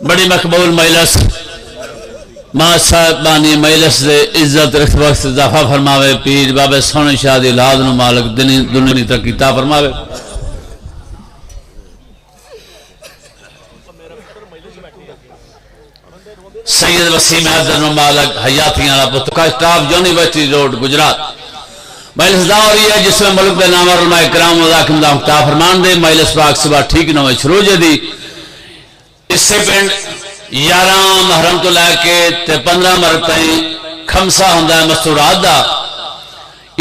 بڑی مقبول مجلس ماں صاحب بانی مجلس دے عزت رکھ وقت اضافہ فرماوے پیر بابے سونے شاہ دی اولاد نو مالک دنیا ترقی عطا فرماوے سید وسیم حیدر نو مالک حیاتیاں والا پتکا سٹاف یونیورسٹی روڈ گجرات مجلس دا ہو رہی ہے جس میں ملک دے نام علماء کرام مذاکم دا عطا فرمان دے مجلس پاک صبح ٹھیک نو شروع دی اس سے پنڈ 11 محرم تو لے کے 15 مرد تائیں خمسہ ہوندا ہے مستورات دا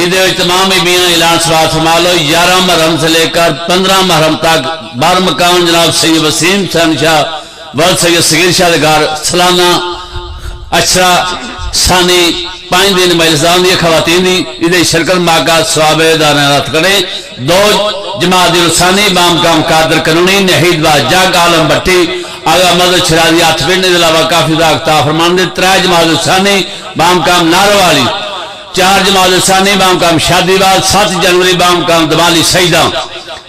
ادھے تمام بیاں اعلان سوات فرما لو 11 محرم سے لے کر 15 محرم تک بار مقام جناب سید وسیم شاہ بہت سید صغیر شاہ گھر سالانہ اشرا ثانی 5 دن مجلس دان دی خواتین دی ادھے شرکت ماکات ثواب دارات کریں 2 جماعت الثانی بام کام قادر قانونی نہید با جاگ عالم بٹی آگا مدد شرازی آٹھ پڑھنے دلاوہ کافی دا اکتا فرمان دے 3 جماعت الثانی بام کام نارو والی 4 جماعت الثانی بام کام شادی باد 7 جنوری بام کام دمالی سیدہ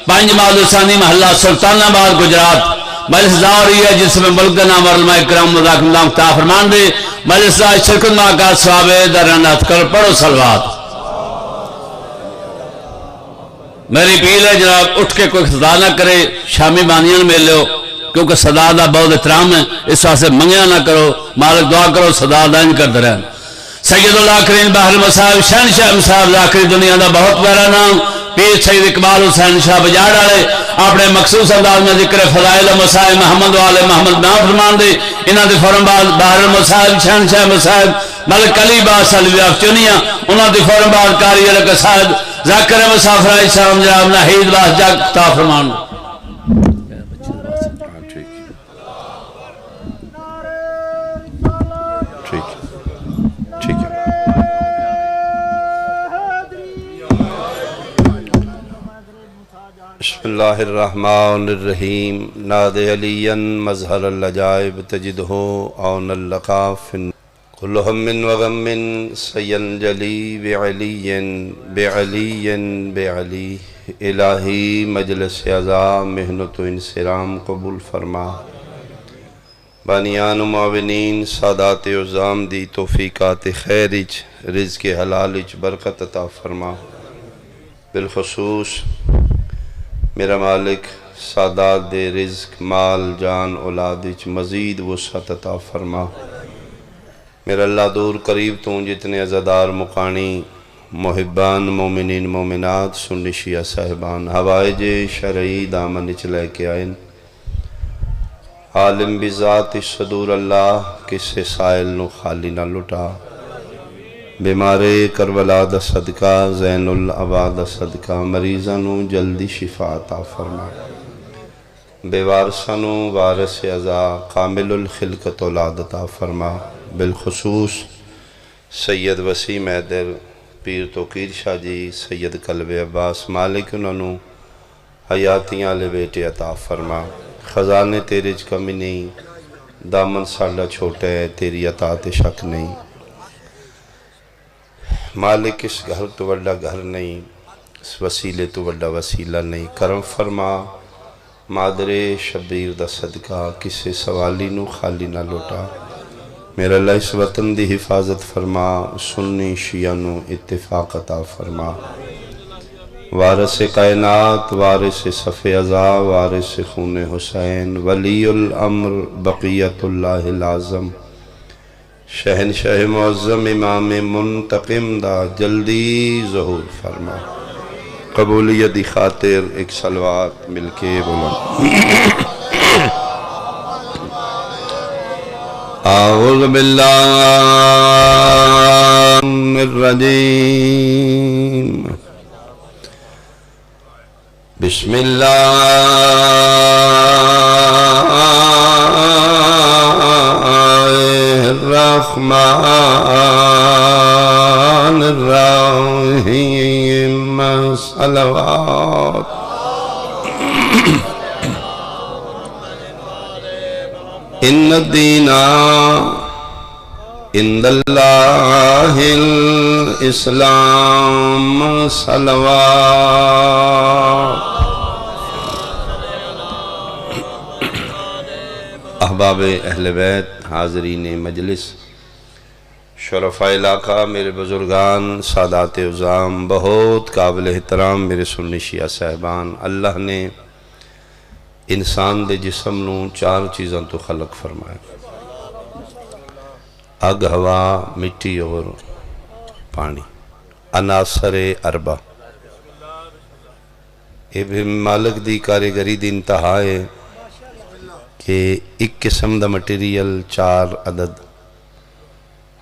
5 جماعت الثانی محلہ سلطان آباد گجرات مجلس دا ہو رہی ہے جس میں ملک نام علماء کرام مذاکم دا اکتا فرمان دے مجلس دا شرکت ماکات ثواب درنات کر پڑھو صلوات میری اپیل ہے جناب اٹھ کے کوئی خطا نہ کرے شامی بانیان میں لو کیونکہ صدا دا بہت احترام ہے اس واسطے منگیا نہ کرو مالک دعا کرو صدا دائن کرتے رہن سید اللہ کریم بحر مصاحب شہنشاہ مصاحب ذاکری دنیا دا بہت پیارا نام پیر سید اقبال حسین شاہ بجاڑ آلے اپنے مخصوص انداز میں ذکر فضائل مصاحب محمد والے محمد نام فرمان دے انہاں دے فورن بعد بحر مصاحب شہنشاہ مصاحب ملک علی باس علی چنیا انہاں دے فورن بعد کاری علی قصائد ذاکر مسافر شام جناب نحید باس جاگ تا فرمان بسم اللہ الرحمن الرحیم ناد علین مظہر اللجائب تجدہو عون اللقاف کل ہم و غم سینجلی بعلی الہی مجلس عزا محنت و انسرام قبول فرما بانیان و معاونین سادات عظام دی توفیقات خیرچ رزق حلالچ برکت عطا فرما بالخصوص میرا مالک سادات دے رزق مال جان اولادچ مزید وسعت عطا فرما میرا اللہ دور قریب تو جتنے عزادار مقانی محبان مومنین مومنات سنی شیعہ صاحبان حوائج شرعی دامن چلے کے آئین عالم بذات صدور اللہ کسے سائل نو خالی نہ لٹا بیمار کربلا دا صدقہ زین العباد صدقہ مریضانو جلدی شفا عطا فرما بے وارثانو وارث عزا کامل الخلقت اولاد عطا فرما بالخصوص سید وسیم حیدر پیر توقیر شاہ جی سید قلب عباس مالک انہوں حیاتیاں لے بیٹے عطا فرما خزانے تیرے کمی نہیں دامن ساڑھا چھوٹا ہے تیری عطاعت شک نہیں مالک اس گھر تو بڑا گھر نہیں اس وسیلے تو بڑا وسیلہ نہیں کرم فرما مادر شبیر دا صدقہ کسے سوالی نو خالی نہ لوٹا میرا اللہ اس وطن دی حفاظت فرما سنی شیعہ نو اتفاق عطا فرما وارث کائنات وارث صف عزا وارث خون حسین ولی الامر بقیت اللہ العظم شہنشاہ معظم امام منتقم دا جلدی ظہور فرما قبولیت دی خاطر ایک صلوات مل کے بولو اعوذ باللہ الرجیم بسم اللہ الرحمن الرحیم صلوات ان الدین عند اللہ الاسلام صلوات احباب اہل بیت، حاضرین مجلس، شرفاء علاقہ، میرے بزرگان، سادات عظام، بہت قابل احترام میرے سنی شیعہ صاحبان، اللہ نے انسان دے جسم نو 4 چیزاں تو خلق فرمایا: اگ، ہوا، مٹی اور پانی، عناصر اربع۔ یہ بھی مالک دی کاریگری دی انتہا ہے کہ ایک قسم دا مٹیریل 4 عدد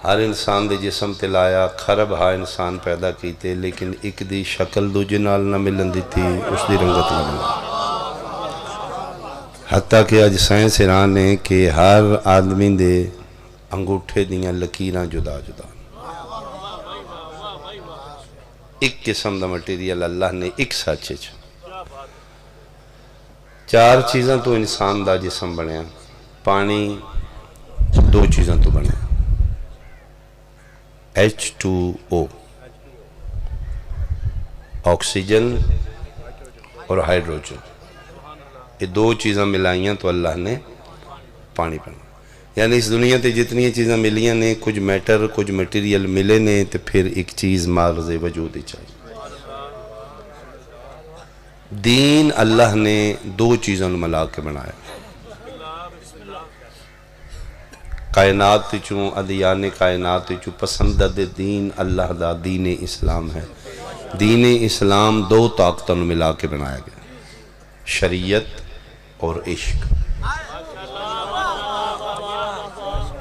ہر انسان دے جسم تے لایا، خرب ہا انسان پیدا کیتے، لیکن ایک دی شکل دوجے نال نہ ملن دیتی، اس دی رنگت نہ ملن، حتیٰ کہ آج سائنس ایران ہے کہ ہر آدمی دے انگوٹھے دیاں لکیراں جدا جدا، ایک قسم دا مٹیریل اللہ نے ایک ساتھ 4 چیزاں تو انسان دا جسم بنیا، پانی 2 چیزاں تو بنیا، H2O آکسیجن اور ہائیڈروجن، یہ 2 چیزاں ملائیاں تو اللہ نے پانی بنا۔ یعنی اس دنیا تے جتنی چیزاں ملیاں نے، کچھ میٹر کچھ میٹیریل ملے نے، تو پھر ایک چیز معرض وجود ہی چاہیے۔ دین اللہ نے 2 چیزوں ملا کے بنایا، کائنات چوں ادیان کائنات چوں پسندد دین اللہ دا دین اسلام ہے۔ دین اسلام 2 طاقتوں ملا کے بنایا گیا، شریعت اور عشق۔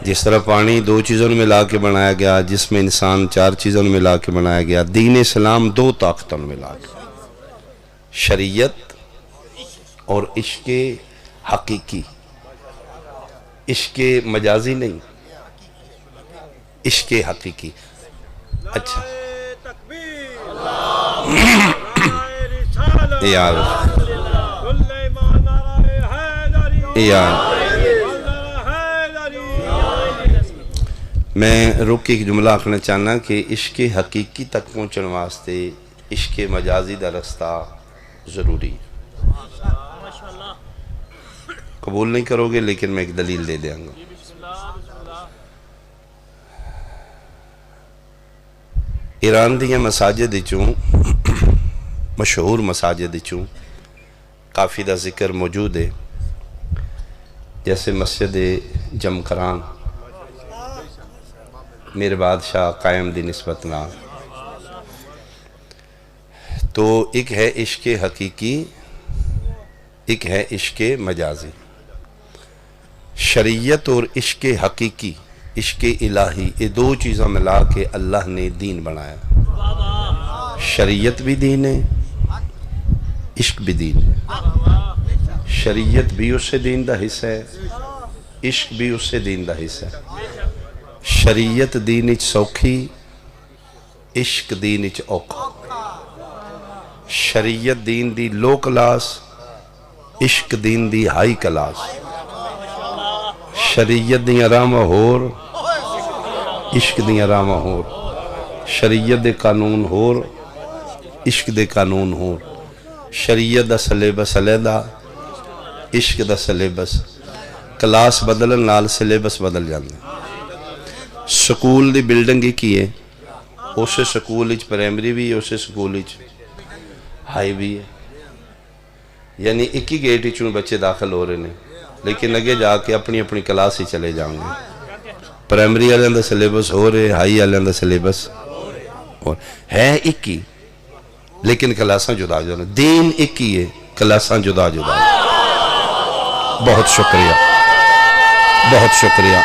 جس طرح پانی 2 چیزوں ملا کے بنایا گیا، جس میں انسان 4 چیزوں ملا کے بنایا گیا، دین اسلام 2 طاقتوں ملا کے، شریعت اور عشق حقیقی، عشق مجازی نہیں، عشق حقیقی۔ اچھا میں رک کے ایک جملہ آکھنا چاہنا کہ عشق حقیقی تک پہنچن واسطے عشق مجازی دا رستہ ضروری ہے۔ قبول نہیں کرو گے لیکن میں ایک دلیل دے دیں گا۔ ایران دیاں مساجد چوں، مشہور مساجد چوں کافی دا ذکر موجود ہے، جیسے مسجد جمکران میرے بادشاہ قائم دی نسبت نہ، تو ایک ہے عشق حقیقی، ایک ہے عشق مجازی۔ شریعت اور عشق حقیقی، عشق الہی، یہ 2 چیزیں ملا کے اللہ نے دین بنایا۔ شریعت بھی دین ہے، عشق بھی دین ہے۔ شریعت بھی اس سے دین دا حصہ ہے، عشق بھی اس سے دین دا حصہ ہے۔ شریعت دین اچ سوکھی، عشق دین اچ اوکھا۔ شریعت دین دی لو کلاس، عشق دین دی ہائی کلاس۔ شریعت دی آرامہ ہور، عشق دی آرامہ ہور۔ شریعت دے قانون ہور، عشق دے قانون ہور۔ شریعت دا سلیبس علیحدہ، عشق دا سلیبس، کلاس بدلن نال سلیبس بدل جاندے۔ سکول دی بلڈنگ کی ہے، اسے سکول اچ پرائمری بھی ہے، اسے سکول اچ ہائی بھی ہے، یعنی ایک ہی گیٹ اچوں بچے داخل ہو رہے ہیں، لیکن اگے جا کے اپنی اپنی کلاس ہی چلے جاؤں گے۔ پرائمری والوں دا سلیبس ہو رہے، ہائی والوں دا سلیبس ہے ایک ہی، لیکن کلاساں جدا جدا، دین ایک ہی ہے، کلاساں جدا جدا۔ بہت شکریہ، بہت شکریہ۔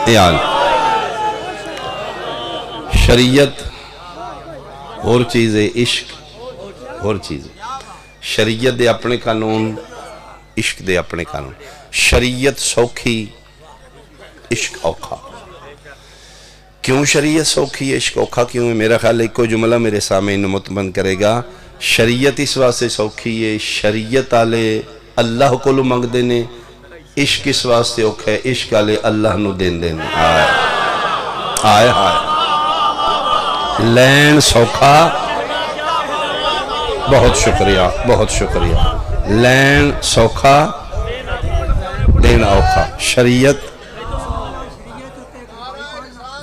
ایال شریعت اور چیز ہے، عشق اور چیز ہے۔ شریعت دے اپنے قانون، عشق دے اپنے قانون۔ شریعت سوکھی، عشق اوکھا۔ کیوں شریعت سوکھی ہے، عشق اوکھا کیوں ہے؟ میرا خیال ایک کو جملہ میرے سامنے انہوں مطمئن کرے گا۔ شریعت اس واسطے سوکھی ہے، شریعت آلے اللہ کو لو منگ دینے، عشق اس واسطے اوکھا ہے، عشق آلے اللہ نو دین دینے۔ آئے آئے آئے لین سوکھا، بہت شکریہ، بہت شکریہ۔ لین سوکھا، دینا اوکھا شریعت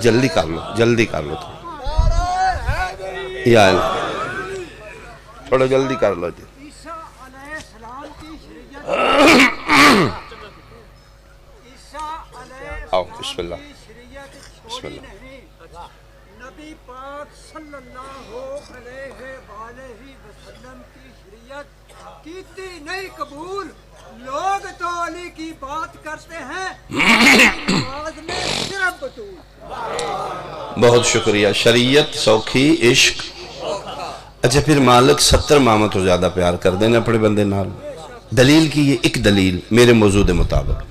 جلدی کر لو یا تھوڑا جلدی کر لو جی آؤ بسم اللہ بسم اللہ نبی پاک صلی اللہ علیہ وآلہ وسلم کی شریعت کیتی نہیں قبول لوگ تو علی کی بات کرتے ہیں آواز میں صرف بطول بہت شکریہ شریعت سوکھی عشق اچھا پھر مالک 70 ماما تو زیادہ پیار کر دینا اپنے بندے نال دلیل کی یہ ایک دلیل میرے موضوع دے مطابق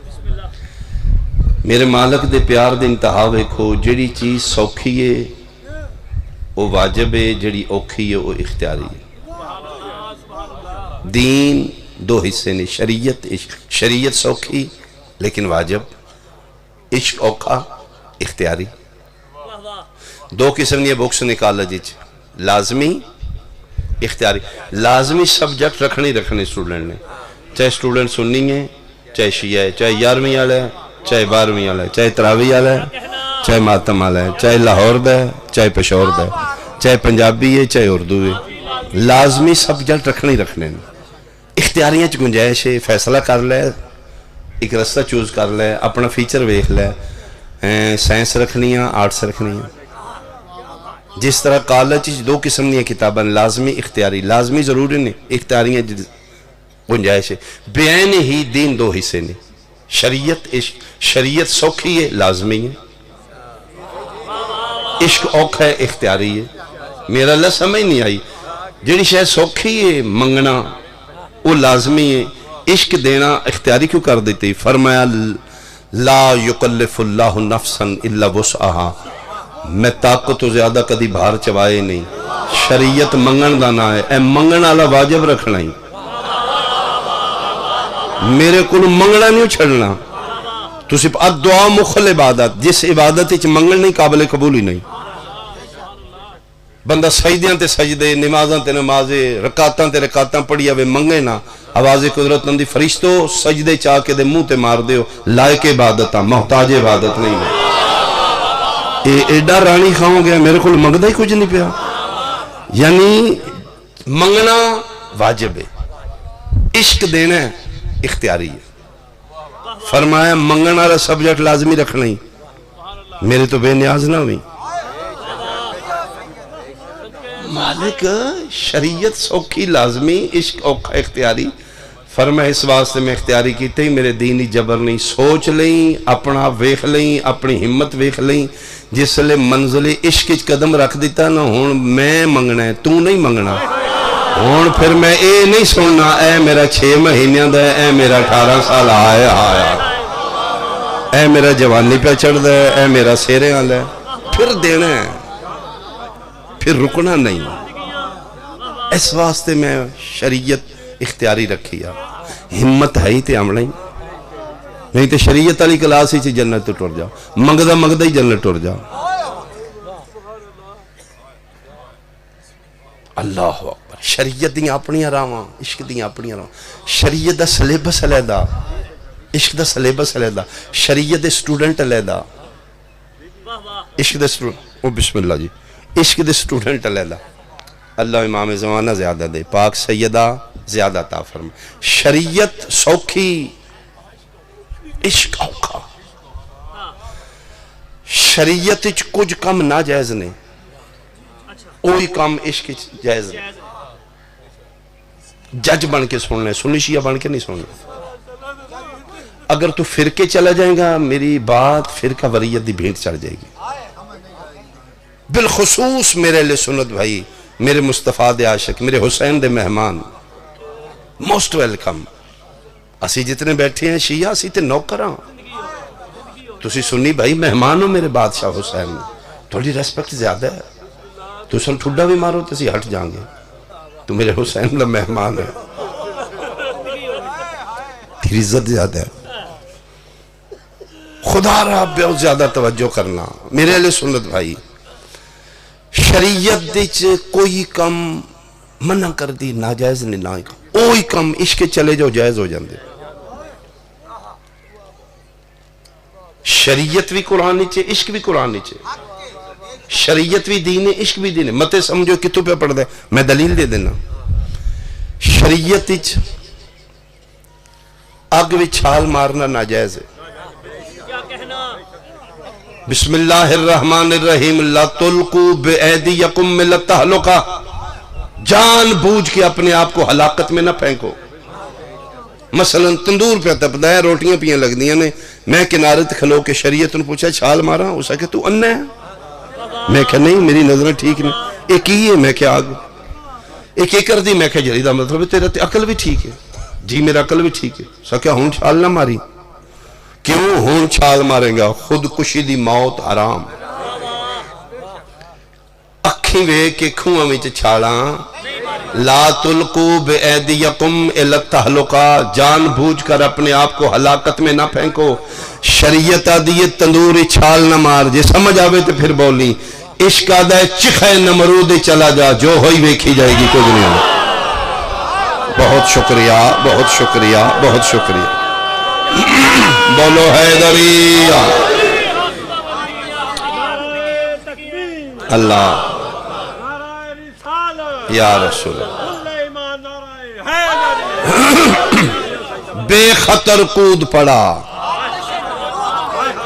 میرے مالک دے پیار دے انتہا ویکھو جڑی چیز سوکھی ہے وہ واجب ہے جڑی اوکھی ہے وہ اختیاری ہے دین دو حصے نے شریعت عشق شریعت سوکھی لیکن واجب عشق اوکھا اختیاری دو قسم یہ بکس نکالا جی لازمی اختیاری لازمی سبجیکٹ رکھنے اسٹوڈنٹ نے چاہے اسٹوڈنٹ سنی ہے چاہے شیعہ ہے چاہے 11ویں والا ہے چاہے 12ویں والا ہے چاہے تراویح والا ہے چاہے ماتم والا ہے چاہے لاہور دا ہے چاہے پشور دا ہے چاہے پنجابی ہے چاہے اردو ہے لازمی سبجیکٹ رکھنے اختیاریاں چ گنجائش ہے فیصلہ کر لے ایک رستہ چوز کر لے اپنا فیچر ویکھ لے سائنس رکھنیاں آرٹس رکھنیاں جس طرح کالج دو قسم دیا کتاباں لازمی اختیاری لازمی ضروری نہیں اختیاریاں گنجائش ہے بیان ہی دین دو حصے نے شریعت عشق شریعت سوکھی ہے لازمی ہے عشق اوکھا ہے اختیاری ہے میرا اللہ سمجھ نہیں آئی جڑی شاید سوکھی ہے منگنا وہ لازمی ہے عشق دینا اختیاری کیوں کر دیتی فرمایا لا یکلف اللہ نفسا الا وسعہا میں طاقت تو زیادہ کدی بھار چوائے نہیں شریعت منگن دانا ہے اے منگن والا واجب رکھنا ہی میرے کو منگنا نہیں چھڑنا تو صرف دعا مخل عبادت جس عبادت اچ منگن نہیں قابل قبول ہی نہیں بندہ سجدیاں تے سجدے نمازاں تے نمازے رکعتاں تے رکعتاں پڑھی ہوئے منگے نہ آواز قدرت نندی فرشتو سجدے چاہ کے دے منہ تے مار دیو لائق عبادت محتاج عبادت نہیں ہے ایڈا رانی کھاؤں گیا میرے کو منگدہ ہی کچھ نہیں پیا یعنی منگنا واجب ہے عشق دینا اختیاری ہے فرمایا منگنا رہا سبجیکٹ لازمی رکھنا ہی میرے تو بے نیاز نہ ہوئی مالک شریعت سوکھی لازمی عشق اوکھا اختیاری فرمایا اس واسطے میں اختیاری کیتے ہی میرے دینی جبر نہیں سوچ لیں اپنا ویکھ لیں اپنی ہمت ویکھ لیں جس لئے منزل عشق قدم رکھ دیتا نا ہون میں منگنا ہے تو نہیں منگنا ہون پھر میں اے نہیں سننا اے میرا 6 مہینیاں دا ہے اے میرا 18 سال آیا اے میرا جوانی پہ چڑھ دا ہے اے میرا سیرے آل ہے پھر دینا ہے پھر رکنا نہیں اس واسطے میں شریعت اختیاری رکھیا ہمت ہے ہی تے عملیں نہیں تے شریعت علی کلاس ہی چی جنت تو ٹر جاؤ مگدہ ہی جنت ٹر جاؤ اللہ اکبر شریعت دیاں اپنی آراواں عشق دیاں اپنی آراواں شریعت دا سلیبس علیدہ عشق دا سلیبس علیدہ شریعت دے سٹوڈنٹ علیدہ عشق دے سٹوڈنٹ بسم اللہ جی عشق دے سٹوڈنٹ علیدہ اللہ امام زمانہ زیادہ دے پاک سیدہ زیادہ تا فرما شریعت سوکھی عشق اوکھا شریعت کچھ کم ناجائز نہیں کوئی کام عشق جائز نہیں جج بن کے سن لیں سنی شیعہ بن کے نہیں سن لیں اگر تو فرقے چلا جائیں گا میری بات فرقہ وریت دی بھینٹ چڑھ جائے گی بالخصوص میرے لئے سنت بھائی میرے مصطفیٰ دے عاشق میرے حسین دے مہمان موسٹ ویلکم اسی جتنے بیٹھے ہیں شیعہ اسی تے نوکراں تسی سنی بھائی مہمانوں میرے بادشاہ حسین تھوڑی ریسپیکٹ زیادہ ہے تو سن ٹھڈا بھی مارو تسی ہٹ جائیں گے تو میرے حسین دا مہمان ہے تیری عزت زیادہ ہے خدا رہا بہت زیادہ توجہ کرنا میرے لئے سنت بھائی شریعت دیچ کوئی کم منع کر دی ناجائز نہیں نہ کوئی کم عشق چلے جو جائز ہو جاندے شریعت بھی قرآن چے، عشق بھی قرآن چے، شریعت بھی دین ہے، عشق بھی دین ہے. متے سمجھو کتوں پہ پڑھ دے، میں دلیل دے دینا. شریعت اگ بھی چھال مارنا ناجائز ہے. بسم اللہ الرحمن الرحیم لا تلقوا بایدیکم من التہلکہ، جان بوجھ کے اپنے آپ کو ہلاکت میں نہ پھینکو. مثلا تندور پہ تپدا ہے، روٹیاں پیاں لگ دیاں نے، میں کنارے تے کھلو کے شریعت نے پوچھا چھال مارا، اسا کہ تو انہ ہے؟ میں کہا نہیں، میری نظریں ٹھیک نہیں. ایک ہی ہے، میں کہا آگ ایک کر دی. میں کہا جری دا مطلب تیرا عقل بھی ٹھیک ہے. جی میرا عقل بھی ٹھیک ہے. سا کیا ہون چھال نہ ماری؟ کیوں ہون چھال ماریں گا؟ خودکشی دی موت حرام. اکھیں وے کے کھوئیں وچ چھالاں، لا تلقوا بایدیکم الی التہلکہ، جان بوجھ کر اپنے آپ کو ہلاکت میں نہ پھینکو. شریعت آدھی تندوری چھال نہ مار، جے سمجھ آوے تو پھر بولی. عشق آدھا ہے چکھے نمرود چلا جا، جو ہوئی ویکھی جائے گی کچھ نہیں ہوگا. بہت شکریہ، بہت شکریہ، بہت شکریہ. بولو حیدری اللہ یا رسول بے خطر کود پڑا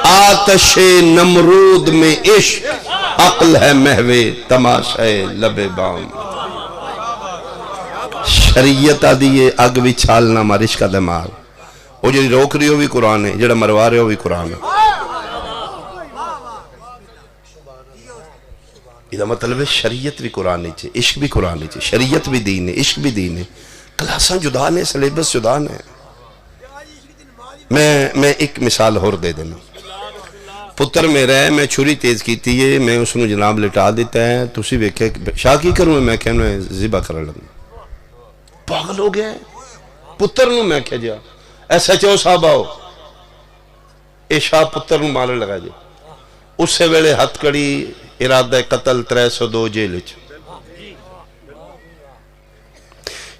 آتش نمرود میں عشق، عقل ہے محو تماشا لب بام. شریعت آدھی اگ بھی چھال نہ مار، عشق دے مار. وہ جڑی روک رہی ہو بھی قرآن ہے، جڑا مروا رہے ہو بھی قرآن ہے. یہ مطلب ہے شریعت بھی قرآن ہے، عشق بھی قرآن ہے. شریعت بھی دین ہے، عشق بھی دین ہے. کلاساں جدا نے، سلیبس جدا نے. میں ایک مثال اور دے دینا. پتر میرا ہے، میں چھری تیز کیتی ہے، میں اس نے جناب لٹا دیتا ہے. تسی ویکھے شاہ کی کروں میں کہنا ہے ذبح کر لگا. پاگل ہو گیا ہے. پتر نو میں کہہ جا ایسا چاہو صاحب آؤ، اے شاہ پتر نو مارے لگا جا. اس سے ویلے ہتھ کڑی، ارادہ قتل 302 جیل.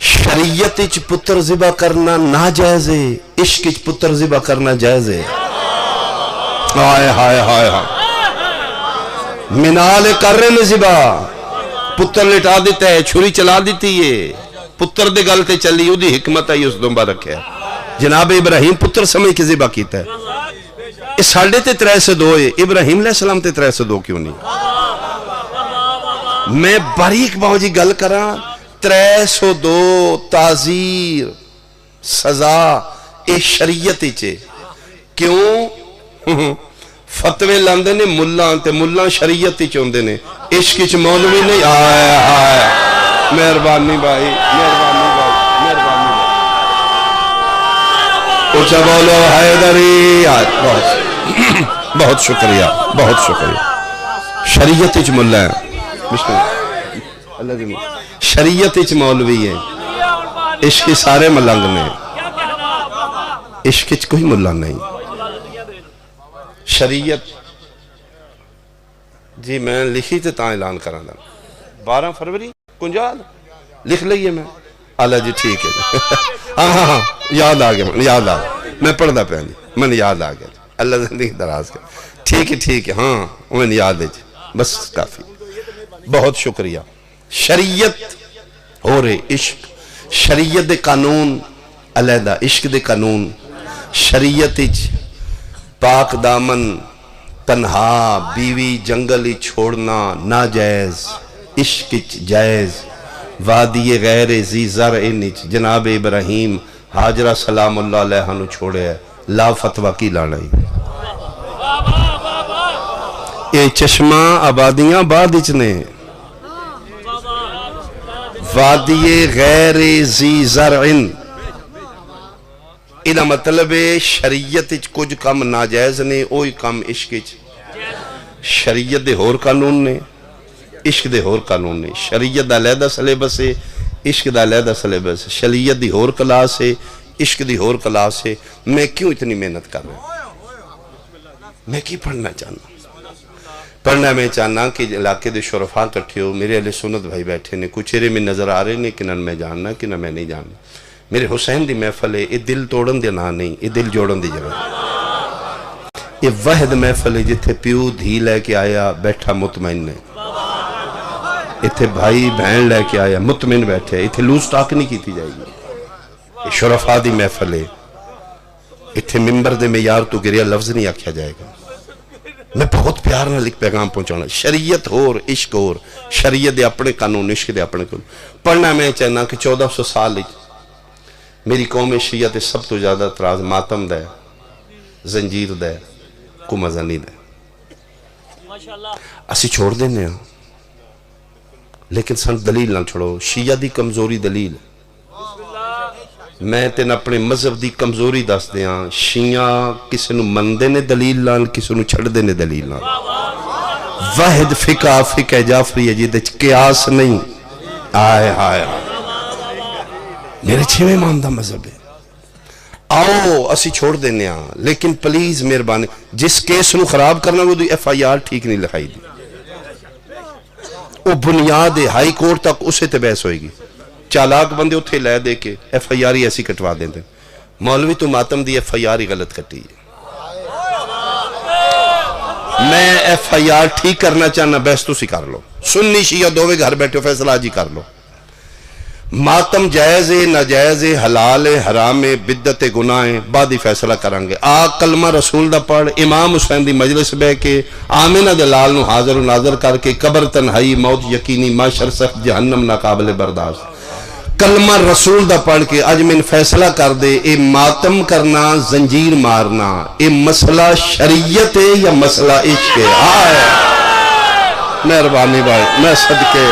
شریعت اچ پتر ذبح کرنا ناجائز ہے، عشق اچ پتر ذبح کرنا جائز ہے. ہائے ہائے ہائے ہائے، منال کر رہے نے ذبح، پتر لٹا دیتا ہے، چھری چلا دیتی ہے. پتر دے گلتے چلی، او دی حکمت آئی اس دنبا رکھے. جناب ابراہیم پتر سمجھ کے ذبح کیتا ہے. اس ساڑھے تے 302 ہے، ابراہیم علیہ السلام تے 302 کیوں نہیں؟ میں باریک باؤ جی گل کرا. 302 تعزیر سزا اے شریعت چے. کیوں؟ فتوے لاندے نے ملان تے ملان شریعت چوندے نے، عشق چ مولوی نہیں. آئے آئے مہربانی بھائی، مہربانی بھائی، مہربانی بھائی. اچھا بولو حیدری. بہت شکریہ، بہت شکریہ. شریعت چ ملہ ہے، شریعت چ مولوی ہے. عشق سارے ملنگ نے، عشق چ کوئی ملہ نہیں. شریعت جی میں لکھی تے تاں اعلان کران دا 12 فروری کنجال لکھ لئیے. میں اللہ جی ٹھیک ہے. ہاں یاد آ گیا، یاد آ گیا. میں پڑھدا پیا جی، میں یاد آ گیا. اللہ زندگی دراز کر. ٹھیک ہے ٹھیک ہے، ہاں میں یاد ہے جی، بس کافی. بہت شکریہ. شریعت ہو رہے عشق، شریعت دے قانون علیحدہ، عشق دے قانون. شریعت پاک دامن تنہا بیوی جنگلی چھوڑنا ناجائز، عشق جائز. وادی غیر زی زرع جناب ابراہیم حاجرہ سلام اللہ علیہ نو چھوڑے ہے. لا فتوہ کی لاڑائی. اے چشمہ آبادیاں بعد اچنے. وادی غیر زی زرع، ایدہ مطلب ہے شریعت کچھ کم ناجائز نے، اوہی کم عشق. شریعت دے ہور قانون نے، عشق دے ہور قانون نے. شریعت دا علیحدہ سلیبس ہے، عشق دا علیحدہ سلیبس ہے. شریعت دی ہور کلاس ہے، عشق دی ہور کلاس ہے. میں کیوں اتنی محنت کر رہا ہوں؟ میں کی پڑھنا چاہنا؟ پڑھنا میں چاہنا کہ علاقے دے شرفاء کٹھے ہو، میرے اہل سنت بھائی بیٹھے نے، کچھ چہرے میں نظر آ رہے نے کہ نہ میں جاننا کہ نہ میں نہیں جاننا. میرے حسین دی محفل ہے، یہ دل توڑن دے نہ نہیں، یہ دل جوڑن دی جگہ. یہ واحد محفل ہے جتھے پیو دھی لے کے آیا بیٹھا مطمئن نے، اتھے بھائی بہن لے کے آیا مطمئن بیٹھے، اتھے لوز ٹاک نہیں کیتی جائے گی، یہ شرفا دی محفل ہے، اتھے ممبر دے میں یار تو گریا لفظ نہیں آکھیا جائے گا۔ میں بہت پیار نہ لکھ پیغام پہنچانا، شریعت اور عشق اور، شریعت دے اپنے قانون، عشق دے اپنے قانون۔ پڑھنا میں چاہنا کہ 1400 سال میری قوم شیعہ تے سب تو زیادہ اعتراض ماتم دے، زنجیر دے، کو مزہ نہیں دے، اسی چھوڑ دینے ہیں، لیکن سن دلیل نہ چھوڑو۔ شیعہ دی کمزوری دلیل، میں تین اپنے مذہب دی کمزوری دس دیاں، شیعہ کسی نو مندے نے دلیل لان، کسی نو چھڑ دینے دلیل لان۔ واحد فقہ جعفری ہے جیدے قیاس نہیں، آئے آئے میرے چھویں امام دا مذہب ہے، آؤ اسی چھوڑ دینے ہاں، لیکن پلیز مہربانی جس کیس نو خراب کرنا وہ دی ایف آئی آر ٹھیک نہیں لکھائی دی، وہ بنیاد ہائی کورٹ تک اسے تے بحث ہوئے گی، چالاک بندے اتھے لے دے کے ایف آئی آر ہی ایسی کٹوا دیں دیں، مولوی تو ماتم دی ایف آئی آر ہی غلط کٹی ہے۔ میں ایف آئی آر ٹھیک کرنا چاہنا، بحث تو سی کر لو، سنی شیعہ دووے گھر بیٹھے فیصلہ آج ہی کر لو، ماتم جائز ہے ناجائز ہے حلال ہے حرام ہے بدعت گناہ ہے، بعد ہی فیصلہ کریں گے۔ کلمہ رسول دا پڑھ، امام حسین دی مجلس بے کے، آمینہ دے لال نو حاضر و ناظر کر کے، قبر تنہائی موت یقینی معاشر سخت جہنم ناقابل برداشت، کلمہ رسول دا پڑھ کے اج من فیصلہ کر دے، اے ماتم کرنا زنجیر مارنا اے مسئلہ شریعت ہے یا مسئلہ عشق ہے؟ آئے مہربانی بھائی، میں صدقے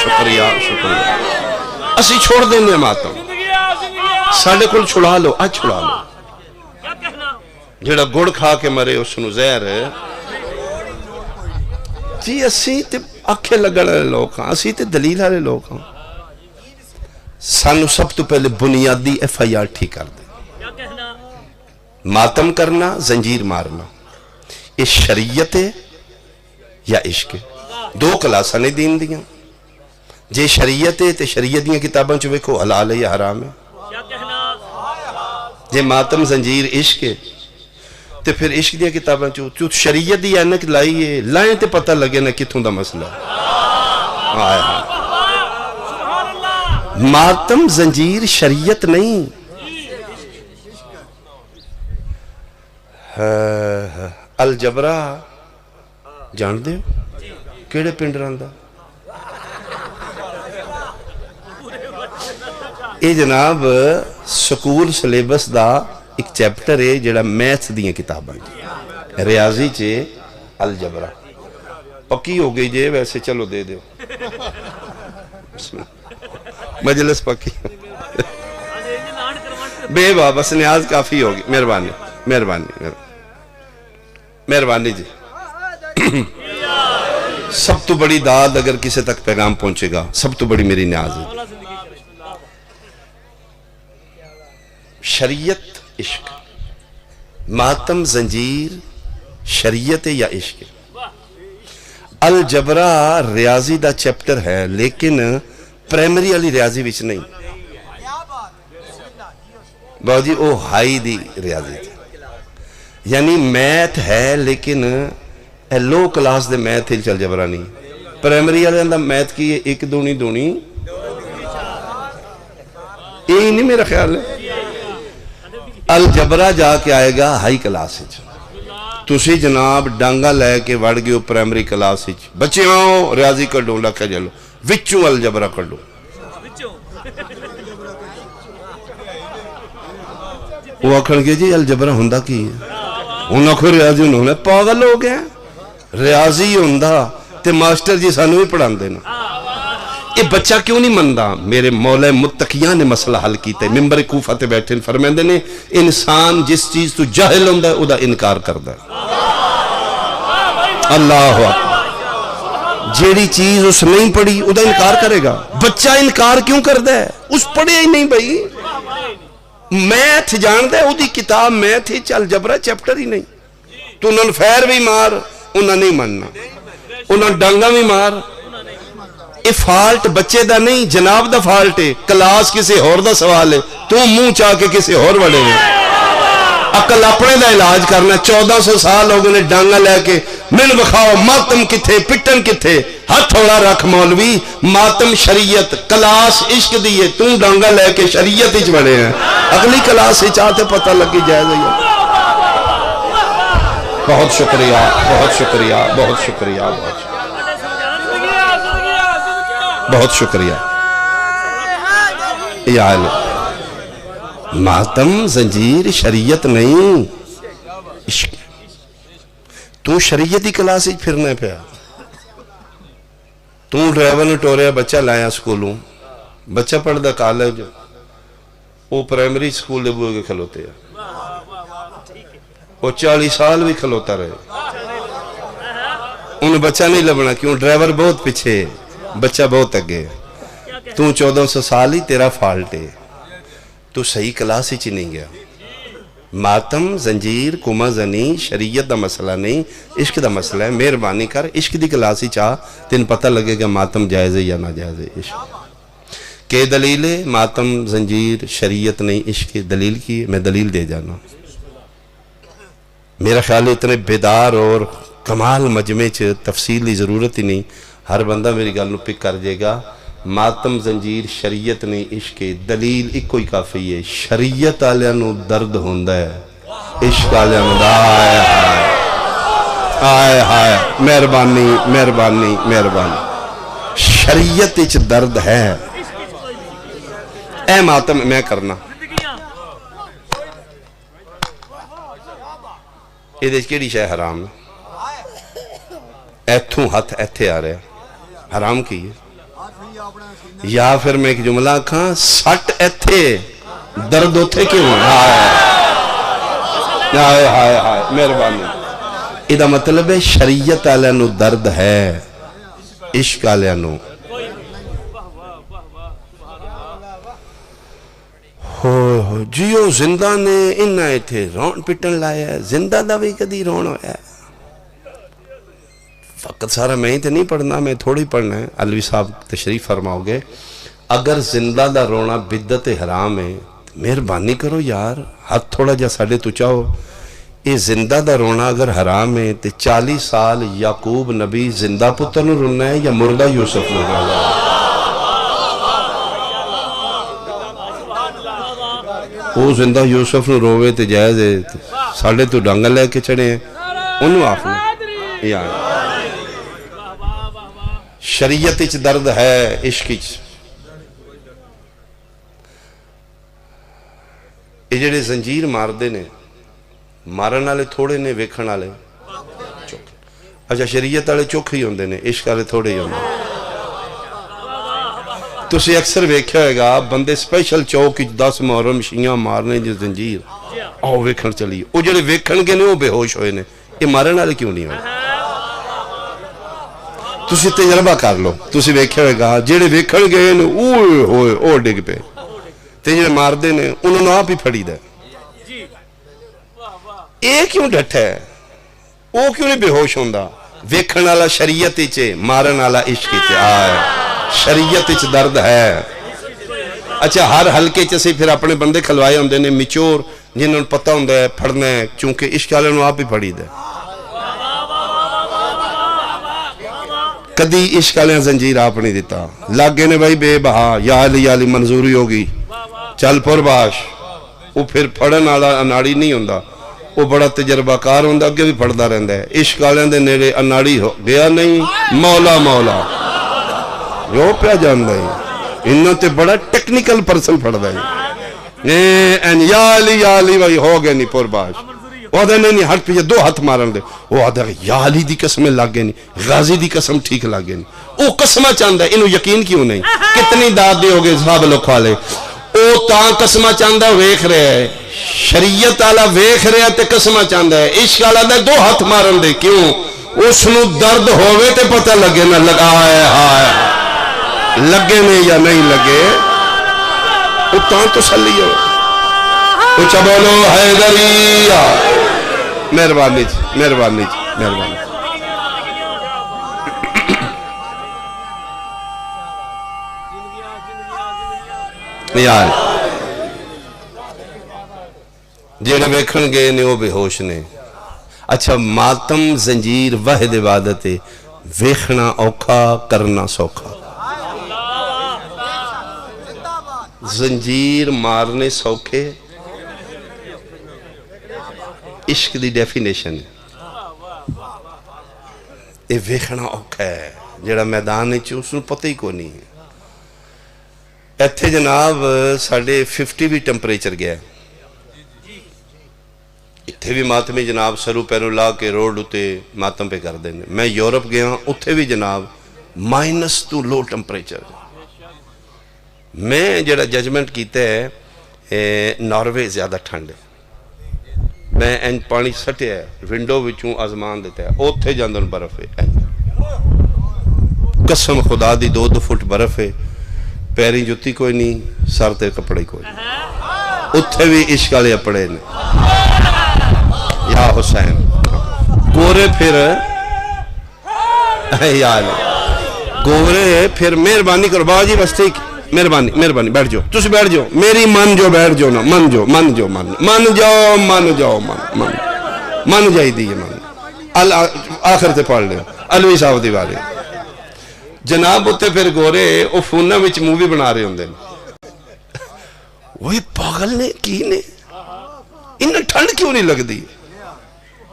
شکریہ اسی چھوڑ دینے ماتم، ساڑھے کل چھڑا لو، آج چھڑا لو، جڑا گڑ کھا کے مرے اس نو زہر ہے جی، اسی تے آنکھیں لگڑ رہے لوگ ہاں، اسی تے دلیل رہے لوگ ہاں، سانو سب تو پہلے بنیادی ایف آئی آر ٹھیک کر دے، ماتم کرنا زنجیر مارنا یہ شریعت ہے یا عشق ہے؟ دو کلاسہ نے دین دیا، جے شریعت ہے تے شریعت دیا کتاباں چوے کو حلال ہے یا حرام ہے، جے ماتم زنجیر عشق ہے تے پھر عشق دیا کتاباں چو شریعت دی اینک لائیے، لائیں تے پتہ لگے نا کتھوں دا مسئلہ ہے۔ ماتم زنجیر شریعت نہیں، الجبرہ جان دے کیڑے پنڈ رہندا؟ اے جناب سکول سلیبس دا ایک چیپٹر ہے جڑا میتھس دیاں کتاباں ریاضی چے الجبرہ پکی ہو گئی جے، ویسے چلو دے دیو مجلس پکی بے بس نیاز کافی ہوگی، مہربانی جی۔ سب تو بڑی داد اگر کسی تک پیغام پہنچے گا، سب تو بڑی میری نیاز ہے، شریعت عشق، ماتم زنجیر شریعت یا عشق۔ الجبرہ ریاضی دا چیپٹر ہے لیکن پرائمری والی ریاضی وچ نہیں، باو جی او ہائی دی ریاضی تھی، یعنی میتھ ہے لیکن لو کلاس دے میتھ ہی چل جبرہ نہیں، پرائمری والے اندر میتھ کی ایک دونی یہی نہیں میرا خیال ہے۔ الجبرہ جا کے آئے گا ہائی کلاس ہی، تُسی جناب ڈانگا لے کے وڑ گئے پرائمری کلاس ہی، بچے آؤ ریاضی کر دو لکھا جلو وچوں الجبرہ کر دو، وہ آکھن گے جی الجبرہ ہندہ کی ہے، انہوں کو ریاضی انہوں نے پاگل ہو گئے ہیں، ریاضی ہندہ تے ماسٹر جی سانو بھی پڑھان دینا، یہ بچہ کیوں نہیں مندہ؟ میرے مولا متقیان نے مسئلہ حل کیتے، ممبر کوفہ تے بیٹھے فرمیندے نے انسان جس چیز تو جاہل ہوندہ ہے او دا انکار کردہ ہے، اللہ اکبر، جیڑی چیز اس نہیں پڑھی او دا انکار کرے گا، بچہ انکار کیوں کردہ ہے؟ اس پڑھے ہی نہیں بھئی، میتھ جاندہ ہے او دی کتاب میتھ ہی چل جبرہ چیپٹر ہی نہیں، تو انہوں فیر بھی مار انہوں نہیں مننا، انہوں ڈانگا بھی مار یہ فالٹ بچے دا نہیں جناب دا فالٹ ہے کلاس کسی اور دا سوال ہے تو منہ چاہ کے کسی اور وڑے ہیں عقل اپنے دا علاج کرنا 1400 سال ہو گئے ڈانگا لے کے من بخاؤ ماتم کتھے پٹن کتھے ہاتھ تھوڑا رکھ مولوی ماتم شریعت کلاس عشق دیئے تم ڈانگا لے کے شریعت ہی بڑے ہیں اگلی کلاس ہی چاہتے پتہ لگی جائے گا بہت شکریہ بہت شکریہ بہت شکریہ بہت شکریہ یا ماتم زنجیر شریعت نہیں عشق تو شریعتی کلاس ہی پھرنے پہ تو ڈرائیور نے ٹوریا بچہ لایا سکولوں بچہ پڑھ دا کالج وہ پرائمری سکول دے بوئے کے کھلوتے ہیں وہ 40 سال بھی کھلوتا رہے انہیں بچہ نہیں لبنا کیوں ڈرائیور بہت پچھے بچہ بہت اگے تو 1400 سال ہی تیرا فالٹ ہے تو صحیح کلاس ہی نہیں گیا ماتم زنجیر کما زنی شریعت دا مسئلہ نہیں عشق دا مسئلہ ہے مہربانی کر عشق دی کلاس ہی چاہ تین پتہ لگے گا ماتم جائز ہے یا نہ جائز ہے عشق کہ دلیل ہے ماتم زنجیر شریعت نہیں عشق دلیل کی میں دلیل دے جانا میرا خیال اتنے بیدار اور کمال مجمع چ تفصیل دی ضرورت ہی نہیں ہر بندہ میری گل نو پک کر جائے گا ماتم زنجیر شریعت نہیں عشق دلیل ایک کوئی کافی ہے شریعت آلیانو درد ہوندہ ہے عشق آلیانو آئے آئے آئے مہربانی مہربانی مہربانی شریعت اچ درد ہے اے ماتم میں کرنا یہ دیکھ کیڑی شے حرام ایتھوں ہاتھ ایتھے آ رہے حرام کی ہے یا پھر میں ایک جملہ کھاں سٹ ایتھے درد ہوتے کیوں آئے آئے آئے مہربانی ادھا مطلب ہے شریعت آلیانو درد ہے عشق آلیانو جیو زندہ نے انہا ایتھے رون پٹن لایا ہے زندہ دا بھی کدی رون ہویا ہے فقط سارا میں ہی تے نہیں پڑھنا میں تھوڑی پڑھنا ہے علوی صاحب تشریف فرماؤ گے اگر زندہ دا رونا بدت حرام ہے مہربانی کرو یار ہاتھ تھوڑا جا ساڑھے تو چاہو یہ زندہ دا رونا اگر حرام ہے تے 40 سال یعقوب نبی زندہ پتر نو رونا ہے یا مردہ یوسف نو رونا ہے وہ زندہ یوسف نو روے تے جائز ہے ساڑھے تو ڈانگا لے کے چڑھے ہیں انہوں آپ نے یار شریعت اچ درد ہے عشق اچ یہ جڑے زنجیر مار دے نے مارن والے تھوڑے نے ویکھن والے اچھا شریعت والے چوکھ ہی ہوندے نے عشق والے تھوڑے ہی ہوندے تسی اکثر ویکھیا ہوئے گا بندے سپیشل چوک 10 محرم شیعہ مارنے جو زنجیر آؤ ویکھن چلی وہ جڑے ویکھن کے نے وہ بے ہوش ہوئے نے یہ مارن والے کیوں نہیں ہوئے تسی تجربہ کر لو تسی ویکھیا ہوئے گا جڑے ویکھن گئے نے اوئے ہوئے او ڈگ پہ تے جڑے مار دے نے انہوں نے آپ ہی پھڑی دے اے کیوں ڈٹھا ہے او کیوں نہیں بے ہوش ہوندہ ویکھن والا شریعت چے مارن والا عشق چے آئے شریعت چ درد ہے اچھا ہر حلقے چ سے پھر اپنے بندے کھلوائے ہوندے نے میچور جنہوں نے پتہ ہوندہ ہے پھڑنا ہے چونکہ عشق والے نے آپ ہی پھڑی دے کدی عشق والے زنجیر آپ نہیں دیتا لاگے نے بھائی بے بہا یا علی منظوری ہوگی چل پر باش وہ پھر پھڑن والا اناڑی نہیں ہوندہ وہ بڑا تجربہ کار ہوندہ اگے بھی پھڑتا رہندہ ہے عشق والے دے نیڑے اناڑی ہو گیا نہیں مولا مولا جو پہ جاندہ ہے انہوں تے بڑا ٹیکنیکل پرسن پھڑتا ہے یا علی بھائی ہو گئے نہیں پر باش وہ آدھے نہیں ہٹ پیچھے 2 ہاتھ مارن دے وہ آدھے یا علی دی قسمیں لگ گئے نہیں غازی دی قسم ٹھیک لگ گئے نہیں وہ قسمہ چاندہ انہوں یقین کیوں نہیں کتنی داد دے ہوگے صحابہ لوگ کھوالے وہ تاں قسمہ چاندہ ویکھ رہے ہے شریعت آلہ ویکھ رہے ہے تے قسمہ چاندہ ہے عشق آلہ دے 2 ہاتھ مارن دے کیوں اس نو درد ہوئے تے پتہ لگے نہ لگا ہے لگے نہیں یا نہیں لگے وہ تاں تو سلی ہو اچھا بولو حیدریہ مہربانی جی مہربانی جی مہربانی یار جڑے ویکھن گئے نے وہ بے ہوش نے اچھا ماتم زنجیر واحد عبادت ہے ویکھنا اوکھا کرنا سوکھا زنجیر مارنے سوکھے عشق دی ڈیفینیشن یہ ویکھنا اوکھا ہے جڑا میدان ہے اس کو پتہ ہی کو نہیں ہے ایتھے جناب ساڑھے 50 بھی ٹمپریچر گیا ہے اتھے بھی ماتمی جناب سرو پیروں لا کے روڈ ہوتے ماتم پہ کر دینے میں یورپ گیا ہوں اتھے بھی جناب مائنس تو لو ٹمپریچر میں جڑا ججمنٹ کیتے ہے ناروے زیادہ ٹھنڈ ہے میں این پانی سٹے ہے ونڈو وچوں آزمان دیتا ہے اتھے جاندن برف ہے قسم خدا دی 2 فٹ برف ہے پیری جوتی کوئی نہیں سر تے کپڑے کوئی اتھے بھی عشق والے اپڑے نے یا حسین گورے پھر یا گورے پھر مہربانی کرو بابا جی بس ٹھیک مہربانی بیٹھ جاؤ تسی بیٹھ جاؤ میری من جو بیٹھ جاؤ نا من جائی دی من آخر تے پڑھ لے علوی صاحب دیوارے جناب ہوتے پھر گورے وہ فونہ وچ مووی بنا رہے ہوں دے وہی پاگل نے کی نے انہیں ٹھنڈ کیوں نہیں لگ دی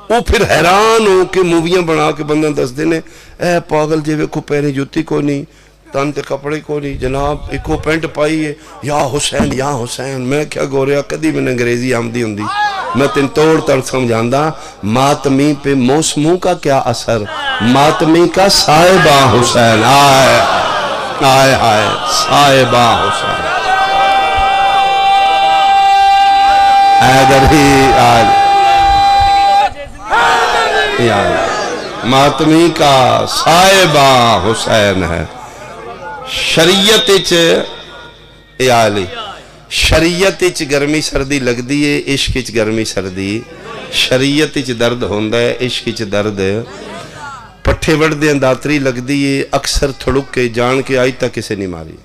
وہ پھر حیران ہو کہ موویاں بنا کے بندن دس دینے اے پاگل جے ویکھو پیرے جوتی کو نہیں تن تے کپڑے کو نہیں جناب ایکو پینٹ پائی ہے یا حسین میں کیا گوریا کدی میں انگریزی آمدی ہوں دی میں تن توڑ تڑ سمجھاندہ ماتمی پہ موسموں کا کیا اثر ماتمی کا صاحبہ حسین آئے صاحبہ حسین ایدر ہی ماتمی کا صاحبہ حسین ہے شریعت اچ گرمی سردی لگ دیئے عشق اچ گرمی سردی شریعت اچ درد ہوندہ ہے عشق اچ درد پٹھے وڑ دیں داتری لگ دیئے اکثر تھڑک کے جان کے آئی تک کسے نہیں ماری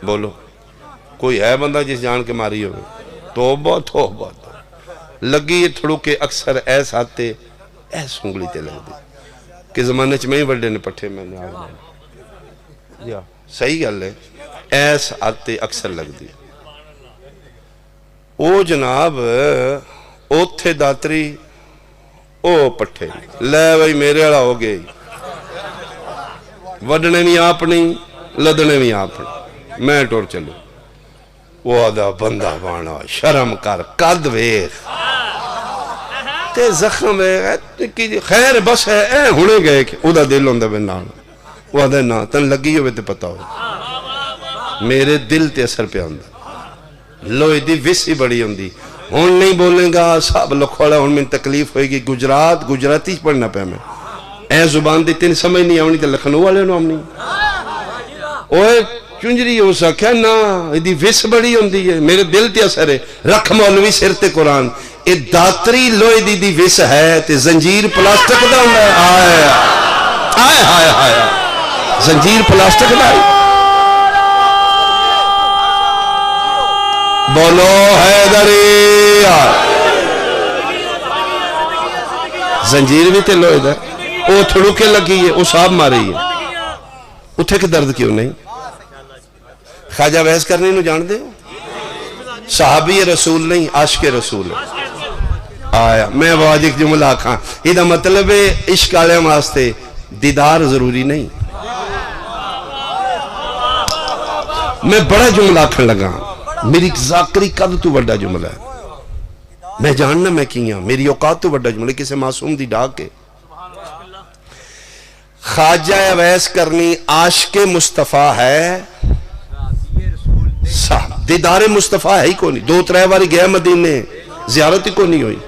بولو کوئی ہے بندہ جس جان کے ماری ہوئے توبہ لگی یہ تھڑک کے اکثر ایس آتے ایس انگلی تے لگ دی کہ زمانے چ میں ہی بڑے نے پٹھے میں نے آگا صحیح گل ہے ایس آتے اکثر لگ دی او جناب او تھے داتری او پٹھے لے بھائی میرے والا ہو گئی وڈنے بھی آپنی لدنے بھی آپنی میں ٹور چلو وہ آدھا بندہ بانا شرم کر قد ویخ تے زخم ہے خیر بس ہے اے ہونے گئے کہ او دا دل ہوندہ بنان وہ آدھا نا تن لگی ہوئے تے پتا ہو میرے دل تے اثر پہ ہوندہ لوئی دی ویسی بڑی ہوندی ہون نہیں بولیں گا صاحب لکھوڑا ہون میں تکلیف ہوئے گی گجراتی پڑھنا پہ میں اے زبان دی تین سمجھ نہیں آونی تے لکھنو والے نو آمنی اوہ چنجری ہو سکھا نا دی ویس بڑی ہوندی ہے میرے دل تے اثر ہے رکھ مولوی سر تے قرآن اے داتری لوئی دی ویس ہے تے زنجیر پلاسٹک دا ہوں آئے زنجیر پلاسٹک دا بولو حیدری زنجیر بھی تے لوئی دا او تھڑو کے لگی ہے او صاحب ماری ہے اتھے کے درد کیوں نہیں خواجہ بحث کرنے نو جان دے صحابی رسول نہیں عاشق رسول ہے آیا میں واجک جملہ کھاں یہ دا مطلب ہے عشق آلے واسطے دیدار ضروری نہیں میں بڑا جملہ کھن لگا میری ذاکری قد تو بڑا جملہ ہے میں جاننا میں کیاں میری اوقات تو بڑا جملہ کسے معصوم دی ڈاک کے خواجہ ویس کرنی عاشق مصطفیٰ ہے دیدار مصطفیٰ ہے ہی کو نہیں 2-3 باری گیا مدینے زیارت ہی کو نہیں ہوئی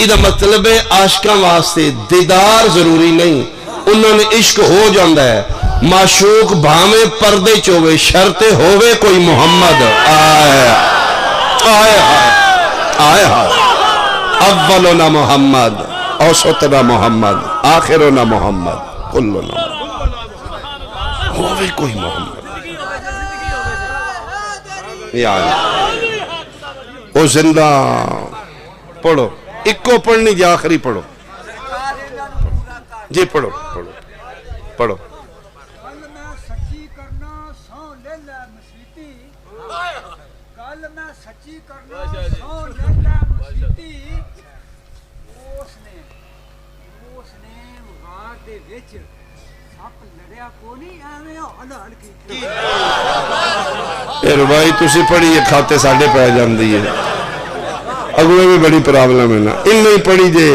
ادھا مطلب ہے عاشقاں واسطے دیدار ضروری نہیں انہوں نے عشق ہو جاندہ ہے معشوق بھامے پردے چوے شرطے ہوئے کوئی محمد آئے اولنا محمد اوسطنا محمد آخرنا محمد کلنا محمد ہوئے کوئی محمد وہ زندہ پڑھو اکو پڑھنی جی آخری پڑھو جی پڑھو پڑھو پڑھو کل میں سچی کرنا سو لے لے مسیتی کل میں سچی کرنا سو لے لے مسیتی اس نے غار دے وچ سپ لڑیا کو نہیں ایویں ہل ہل کی اے ربائی تسی پڑھی یہ کھاتے ساڑھے پہ جاندی ہے اگوے میں بڑی پرابلم ہے نا ان نہیں پڑھی دے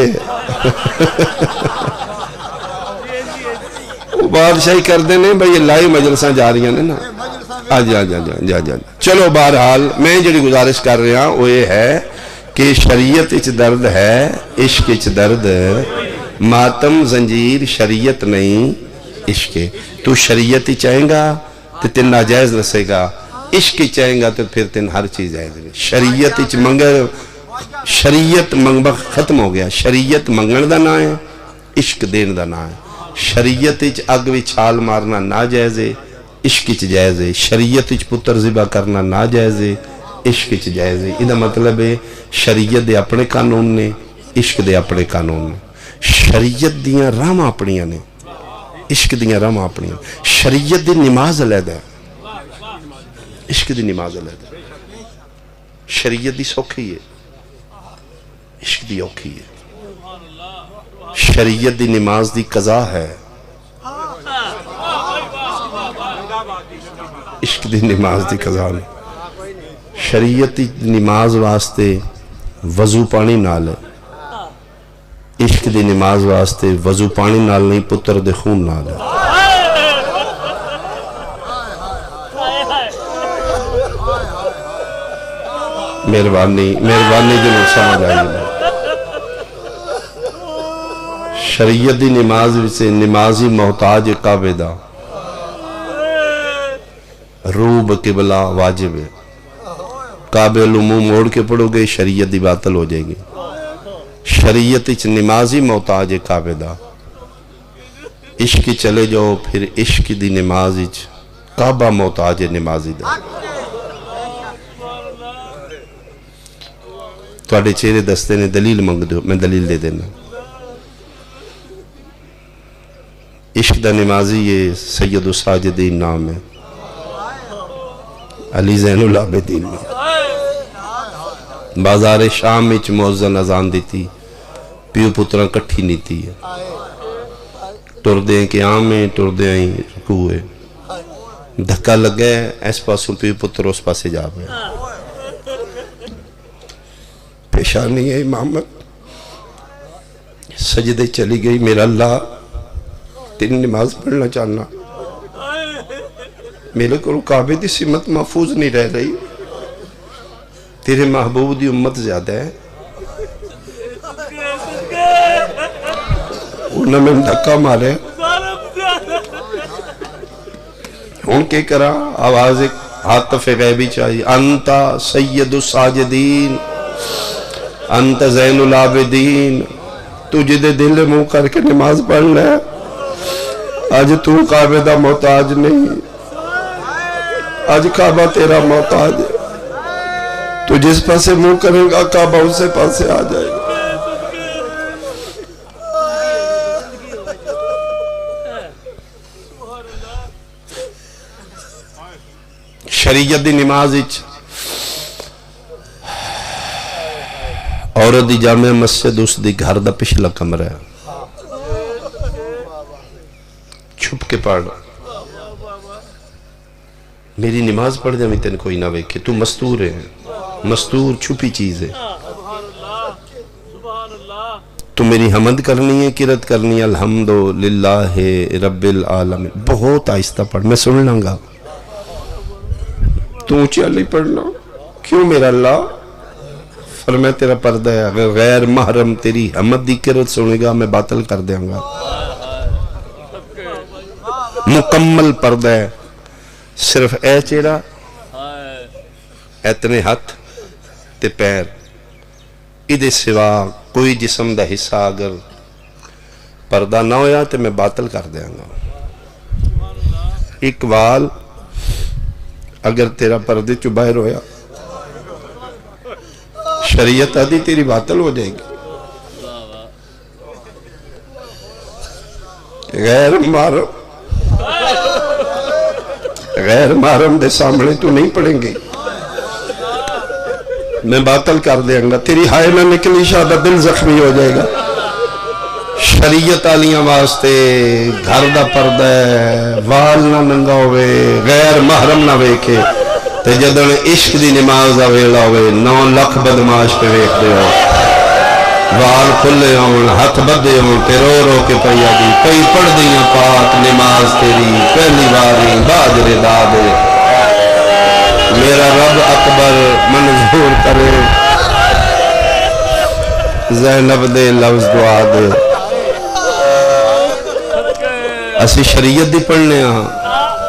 وہ بادشاہی کر دینے بھئی یہ لائی مجلساں جا رہی ہیں نا جا چلو بہرحال میں جڑی گزارش کر رہا ہوں وہ یہ ہے کہ شریعت اچ درد ہے عشق اچ درد ماتم زنجیر شریعت نہیں عشق تو شریعت ہی چاہیں گا تو تین ناجائز رسے گا عشق ہی چاہیں گا تو پھر تین ہر چیز جائز رہے شریعت اچ منگر شریعت منگبہ ختم ہو گیا شریعت منگن دا نہ ہے عشق دین دا نہ ہے شریعت اچ اگوی چھال مارنا ناجائز ہے عشق اچ جائز ہے شریعت اچ پتر ذبح کرنا ناجائز ہے عشق اچ جائز ہے یہ مطلب ہے شریعت دے اپنے قانون نے عشق دے اپنے قانون نے شریعت دیاں راما اپنیاں نے عشق دیاں راما اپنیاں شریعت دی نماز علیحدہ ہے عشق دی نماز علیحدہ شریعت دی سوکھی ہے عشق دی اوکھی ہے شریعت دی نماز دی قضا ہے عشق دی نماز دی قضا نہیں شریعت دی نماز واسطے وضو پانی نال ہے عشق دی نماز واسطے وضو پانی نال نہیں پتر دے خون نال ہے مہربانی جنہوں سمجھ آئی شریعت دی نماز سے نمازی محتاج کعبے دا روب قبلہ واجب ہے کعبے العموم موڑ کے پڑھو گے شریعت دی باطل ہو جائے گی شریعت اچ نمازی محتاج کعبے دا عشق چلے جاؤ پھر عشق دی نماز اچ کعبہ محتاج نمازی دا توڑے چہرے دستے نے دلیل مانگ دو میں دلیل دے دینا عشق دا نمازی یہ سید الساجدین نام ہے علی زین العابدین میں بازار شام میں مؤذن اذان دیتی پیو پتران کٹھی نیتی ہے ٹردیں قیام میں ٹردیں ہی رکوع ہے دھکا لگ گئے ایس پاسوں پیو پتر اس پاسے جا گئے پیشانی ہے امامت سجدے چلی گئی میرا اللہ تیری نماز پڑھنا چاہنا میرے کو کعبے دی سمت محفوظ نہیں رہ رہی تیرے محبوب دی امت زیادہ ہے انہوں میں دھکا مارے ان کے کرا آواز ایک حاطف غیبی چاہیے انتا سید الساجدین انت زین العابدین تجھے دے دل منہ کر کے نماز پڑھ لے آج تو کعبہ دا محتاج نہیں آج کعبہ تیرا محتاج ہے تو جس پاسے منہ کرے گا کعبہ اسے پاسے آ جائے گا شریعت دی نماز اچ عورت دی جامع مسجد اس دی گھر دا پچھلا کمرہ ہے چھپ کے پڑھ میری نماز پڑھ دے میں تین کوئی نہ ویکھے تو مستور ہے مستور چھپی چیز ہے تو میری حمد کرنی ہے کرت کرنی ہے الحمدللہ رب العالمین بہت آہستہ پڑھ میں سن لوں گا تو اونچی علی پڑھنا کیوں میرا اللہ فرمائے تیرا پردہ ہے اگر غیر محرم تیری حمد دی کرت سنے گا میں باطل کر دیں گا مکمل پردہ ہے صرف اے چہرہ اتنے ہاتھ تے پیر ادھے سوا کوئی جسم دا حصہ اگر پردہ نہ ہویا تے میں باطل کر دیں گا اقبال اگر تیرا پردے چ باہر ہویا شریعت آدھی تیری باطل ہو جائے گی. غیر محرم دے سامنے تو نہیں پڑھیں گے, میں باطل کر دیں گا, تیری ہائے نہ نکلی شادہ دل زخمی ہو جائے گا. شریعت آلیاں واسطے گھر دا پردہ ہے, وال نہ ننگا ہوئے, غیر محرم نہ ویکھے, تے جدن عشق دی نماز دا ویلا ہوئے 9 لکھ بدماش پہ ویکھ دے ہو, وال کھلے ہون, ہاتھ بدے ہون, تے رو رو کے پیا دی کئی پڑھ دیاں پاک نماز تیری پہلی باری باجر دادے. میرا رب اکبر منظور کرے, زینب دے لفظ دعا دے. اسی شریعت دی پڑھنے ہاں,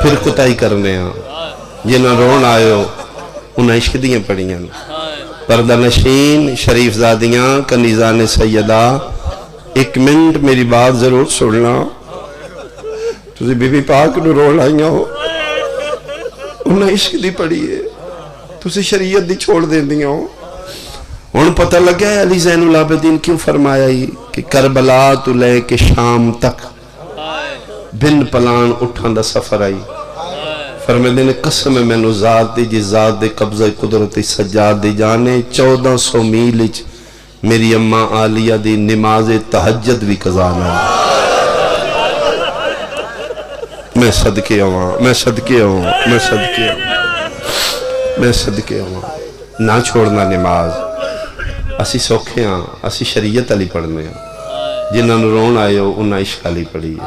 پھر کتائی کرنے ہاں. جنہاں رون آئے ہو انہاں عشق دیاں پڑھیاں, پردہ نشین شریف زادیاں کنیزان سیدہ, 1 منٹ میری بات ضرور سننا. تسی بی بی پاک نو رون آئیاں ہو, انہاں عشق دی پڑھی ہے, تسی شریعت دی چھوڑ دیں دیاں ہو. ان پتہ لگا ہے علی زین العابدین کیوں فرمایا ہی کہ کربلا تو لے کے شام تک بن پلان اٹھان دا سفر آئی. فرمیدے نے قسم میں نو ذات دی جی ذات دے قبضہ قدرتی سجاد دی جانے 1400 میل میری اماں عالیہ دی نماز تہجد بھی قضانا. میں صدقے ہوں, میں صدقے ہوں, میں صدقے ہوں, میں صدقے ہوں. نہ چھوڑنا نماز. اسی سوکھے ہاں, اسی شریعت علی پڑھنے ہاں, جنہاں نو رون آئے ہو انہاں عشق علی پڑھی ہے.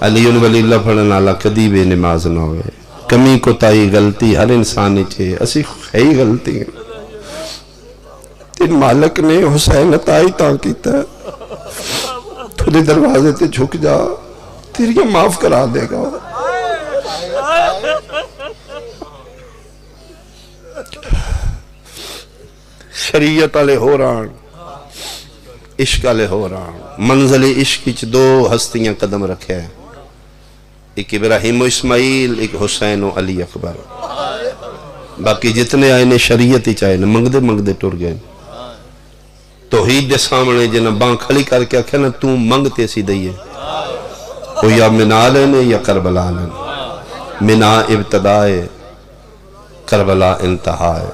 علی ولی اللہ پڑھنا اللہ کدی بے نماز نہ ہوئے. کمی کوتاہی غلطی ہر انسانی چھے, اسی ہے غلطی ہیں. تین مالک نے حسین عطائی تاں کیتا ہے, تھوڑے دروازے تے جھک جا, تیری معاف کرا دے گا. شریعت علیہ ہو رہا, عشق علیہ ہو رہا. منزل عشق کی 2 ہستیاں قدم رکھے ہیں, ایک ابراہیم و اسماعیل, ایک حسین و علی اکبر. باقی جتنے آئے نے شریعت ہی چاہے نے منگدے منگدے ٹر گئے. توحید دے سامنے جنہ بان کھلی کر کے آکھے نا تو منگتے سی دئیے, وہ یا منا لینے یا کربلا لینے. منا ابتدا ہے, کربلا انتہا ہے.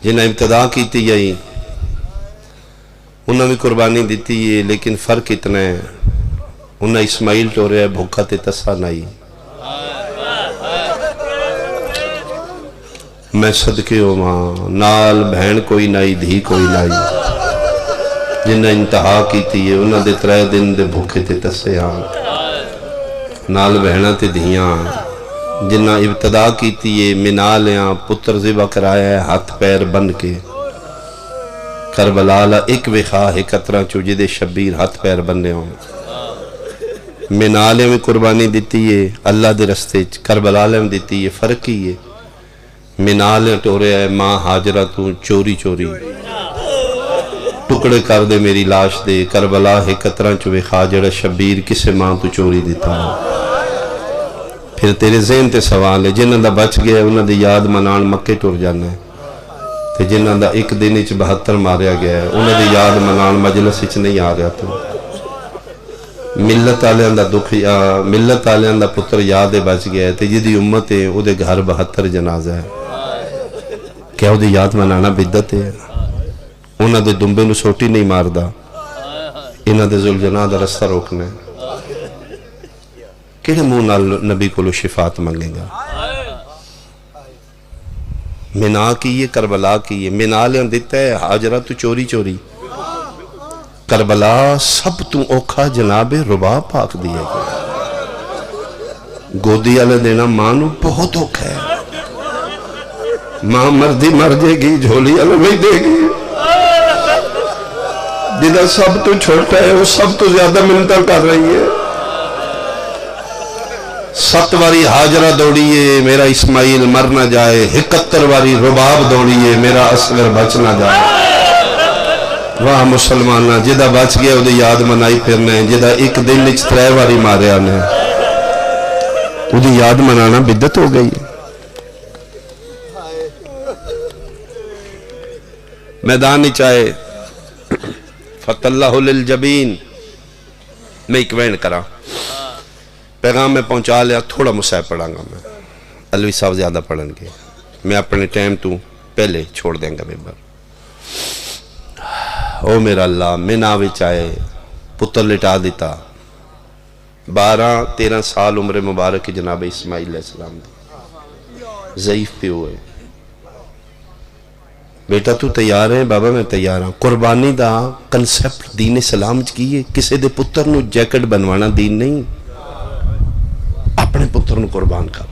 جنہ ابتدا کی تھی یہی انہوں نے قربانی دیتی ہے, لیکن فرق اتنا ہے, انہیں اسماعیل ٹورے ہے بھوکا تے تسا نہیں. میں صدقے ہو ماں, نال بہن کوئی نائی, دھی کوئی نائی. جنہ انتہا کی تھی ہے انہوں نے 3 دن دے بھوکے تے تسے ہاں, نال بہنہ تے دھیاں. جنہ ابتدا کی تھی ہے منا لیاں, پتر ذبح کرایا ہے ہاتھ پیر بن کے. کربلا ایک وخا ہے قطرہ چو جدے شبیر ہاتھ پیر بننے ہوں. منالے میں قربانی دیتی ہے اللہ دے رستے, کربلا میں دیتی ہے. فرق ہی ہے, منالے ٹورے ہے ماں حاجرہ تو چوری چوری ٹکڑے کر دے میری لاش دے. کربلا ہے قطرہ چو وخا جڑا شبیر کسے ماں تو چوری دیتا ہے. پھر تیرے ذہن تے سوال ہے, جنہاں دا بچ گیا انہاں دی یاد منان مکے ٹور جانا ہے, تے جنہاں دا 1 دن 72 ماریا گیا ہے انہاں دی یاد منان مجلس اچ نہیں آ رہا. تو ملت آلیاں دا دکھ, ملت آلیاں دا پتر یاد بچ گیا ہے, تے جدی امت ہے او دے گھر 72 جنازہ ہے. کیا او دی یاد منانا بدعت ہے؟ انہاں دے دنبے نو سوٹی نہیں ماردا, انہاں دے ذوالجناح دا رستہ روکنا ہے. کیڑے منہ نال نبی کو شفاعت مانگے گا؟ منا کی یہ کربلا کی یہ. منا لیاں دیتا ہے حاجرہ تو چوری چوری, کربلا سب تو اوکھا جناب ربا پاک دیا گیا. گودی والے دینا ماں نو بہت اوکھا ہے. ماں مردی مر جے گی, جھولی والے نہیں دے گی. جدھر سب تو چھوٹا ہے وہ سب تو زیادہ منتر کر رہی ہے. 7 واری حاجرہ دوڑیے میرا اسماعیل مر نہ جائے, 71 واری رباب دوڑیے میرا اصغر بچ نہ جائے. واہ مسلمانہ, جدہ بچ گیا وہ یاد منائی پھرنے, جدہ 1 دن 3 واری ماریا نے. وہ یاد منانا بدعت ہو گئی. میدان ہی چاہے فتح اللہ للجبین. میں ایک وین کرا پیغام میں پہنچا لیا. تھوڑا مصحف پڑھاں گا میں, علوی صاحب زیادہ پڑھن گے, میں اپنے ٹائم تو پہلے چھوڑ دیں گا ممبر. او میرا اللہ, میں نہ چاہے پتر لٹا دیتا. 12-13 سال عمر مبارک جناب اسماعیل علیہ السلام دی. ضعیف پہ ہوئے. بیٹا تو تیار ہے؟ بابا میں تیار ہوں. قربانی دا کنسپٹ دین اسلام کیے. کسے دے پتر نو جیکٹ بنوانا دین نہیں, اپنے پتر نو قربان کر.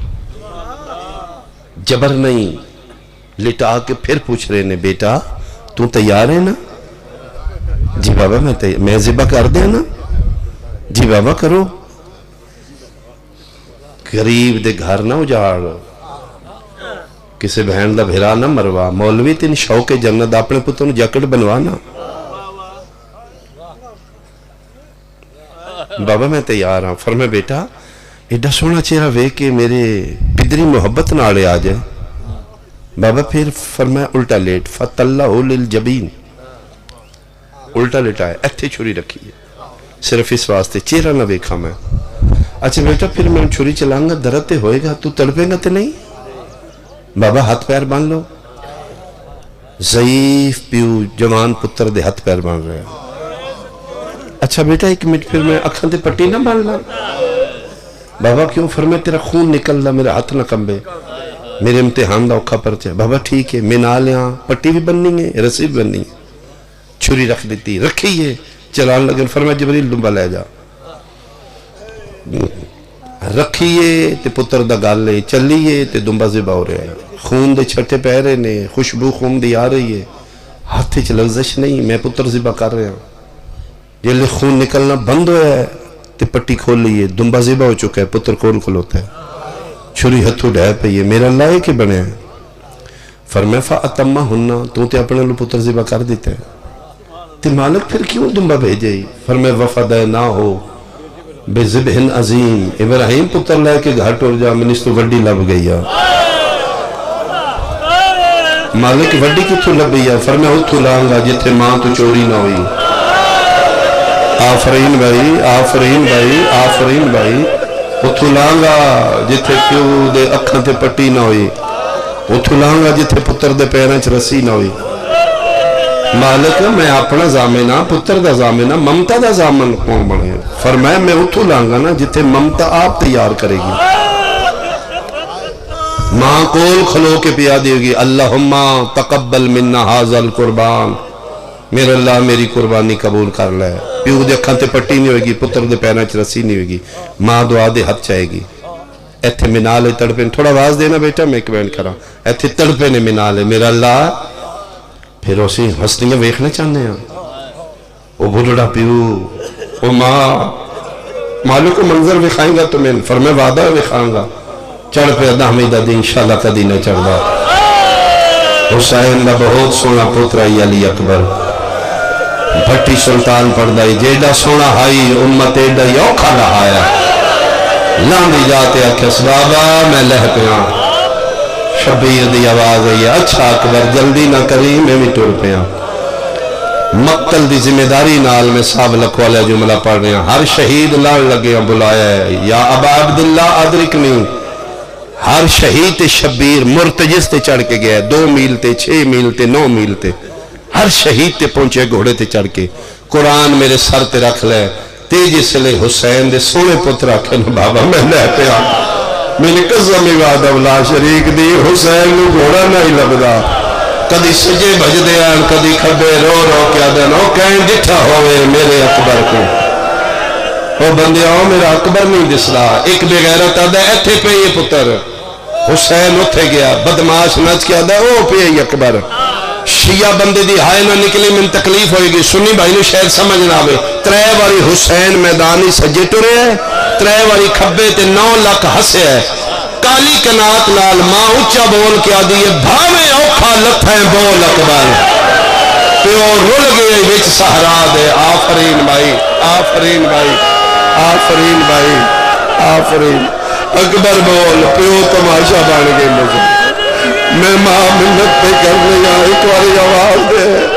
جبر نہیں. لٹا کے پھر پوچھ رہے نے بیٹا تو تیار ہے نا؟ جی بابا میں تیار. میں ذبح کر دیں نا؟ جی بابا کرو. غریب دے گھر نہ اجاڑ, کسی بہن دا بھرا نہ مروا. مولوی تین شوق جنت اپنے پتر نو جیکٹ بنوانا. بابا میں تیار ہوں. فرمایا بیٹا ایڈا سونا چہرہ وے کے میرے پدری محبت نالے آ جائے. بابا پھر فرمایا الٹا لیٹ. فتح اللہ للجبین. الٹا لیٹا ہے, ایتھے چھری رکھی ہے صرف اس واسطے چہرہ نہ ویکھا میں. اچھا بیٹا پھر میں چھری چلائیں گا درد تے ہوئے گا, تو تڑپے گا تے نہیں؟ بابا ہاتھ پیر بان لو. ضعیف پیو جوان پتر دے ہاتھ پیر بان رہے. اچھا بیٹا ایک منٹ پھر میں اکھاں تے پٹی نہ بان لا. بابا کیوں؟ فرمایا تیرا خون نکل دا, میرا ہاتھ نہ کمبے, میرے امتحان دا اوکھا پرچہ. بابا ٹھیک ہے, میں نہ لیاں. پٹی بھی بننی ہے, رسی بھی بننی ہے. چھری رکھ دیتی, رکھی ہے, چلان لگے. فرمایا جبریل دنبا لے جا. رکھیے تے پتر دا گال لے چلیے تے دنبا ذبح ہو رہا ہے. خون دے چھٹے پہ رہے نے, خوشبو خون دی آ رہی ہے, ہاتھ چ لغزش نہیں. میں پتر ذبح کر رہا ہوں. جلے خون نکلنا بند ہوا ہے تے پٹی کھول لیے, دنبا ذبح ہو چکا ہے, پتر کول کھلوتا ہے, چھری ہتھوں ڈھے پئی ہے. میرا اللہ ہے کہ بنے ہیں. فرمایا فاتمہ ہننا, تو تے اپنے لو پتر ذبح کر دیتا ہے تے مالک پھر کیوں دنبا بھیجے؟ فرمایا وفدینا ہو بذبح عظیم. ابراہیم پتر لے کے گھر ٹور جا, منس تو وڈی لب گئی ہے. مالک وڈی کتھوں لب گئی ہے؟ فرمایا اتھو لائیں گا جتھے ماں تو چوری نہ ہوئی. آفرین بھائی, آفرین بھائی, آفرین بھائی. اتھو لائیں گا جتھے پیو دے اکھاں تے پٹی نہ ہوئی. اتھو لائیں گا جتھے پتر دے پیراں چ رسی نہ ہوئی. مالک میں اپنا زامنہ, پتر دا زامنہ, ممتا دا زامن کون بنے؟ فرمایا میں اتھو لانگا نا جتے ممتا آپ تیار کرے گی. ماں کول کھلو کے پیا دے گی, اللہم تقبل مننا حاضر القربان. میرے اللہ میری قربانی قبول کر لے. پیو دے اکھاں تے پٹی نہیں ہوئے گی, پتر دے پیراں چ رسی نہیں ہوئے گی. ماں دعا دے ہاتھ چاہے گی. ایتھے منالے تڑپے. تھوڑا آواز دینا بیٹا, میں ایک بین کرا. ایتھے تڑپے نے منالے. میرا اللہ پھر اسی ہستیاں ویکھنا چاہنے ہیں. او بھڑا پیو, او ماں, مالک کو منظر وکھائیں گا تو میں. فرمایا وعدہ وکھائیں گا. چڑھ پہ ادا حمیدہ دی انشاءاللہ کدی نہ چڑھ دا. حسین دا بہت سونا پوترا علی اکبر, بھٹی سلطان پڑھدائی, جیڑا سونا ہائی امت ایڈا یوکھا رہا ہے. لاندی جاتے اکھس بابا میں لہ پیاں. شبیر دی آواز ہے, اچھا اکبر جلدی نہ کری, میں بھی ٹور پیاں. مقتل دی ذمہ داری نال میں صاحب لکھوالا جملہ پڑھ رہے ہیں. ہر شہید لال لگے بلایا ہے, یا ابا عبداللہ ادرکنی. ہر شہید شبیر مرتجز تے چڑھ کے گیا, 2 میل تے 6 میل تے 9 میل تے. ہر شہید تے پہنچے گھوڑے تے چڑھ کے. قرآن میرے سر تے رکھ لے, تیجی سے لے حسین دے سونے پتر آکھے نا بابا میں لے پیا. میں نے قسم وعدہ لا شریک دی, حسین نو گھوڑا نہیں لبدا. کدی سجے بھج دے آن, کدی کھبے رو رو کیا دن. او کہیں ڈٹھا ہوئے میرے اکبر کو. او بندے آؤ میرا اکبر نہیں دس رہا. ایک بغیرت آدھا ایتھے پہ یہ پتر. حسین اتھے گیا, بدماش نچ کیا دا او پہ یہ اکبر. شیعہ بندے دی ہائے نہ نکلی, من تکلیف ہوئے گی. سنی بھائی نے شاید سمجھ نہ آوے. 3 باری حسین میدانی سجے ٹرے ہے, 3 باری کھبے تے 9 لاکھ ہسے ہے. کالی کنات لال ماں اچھا بول کیا دیئے, بھاوے اوکھا لتھیں بول اکبر. پیو رول گئے وچ سہرا دے. آفرین بھائی, آفرین بھائی, آفرین بھائی, آفرین. اکبر بول پیو تماشا بن گئے مجھے میں ماں منت پہ کرنے ایک باری آواز دے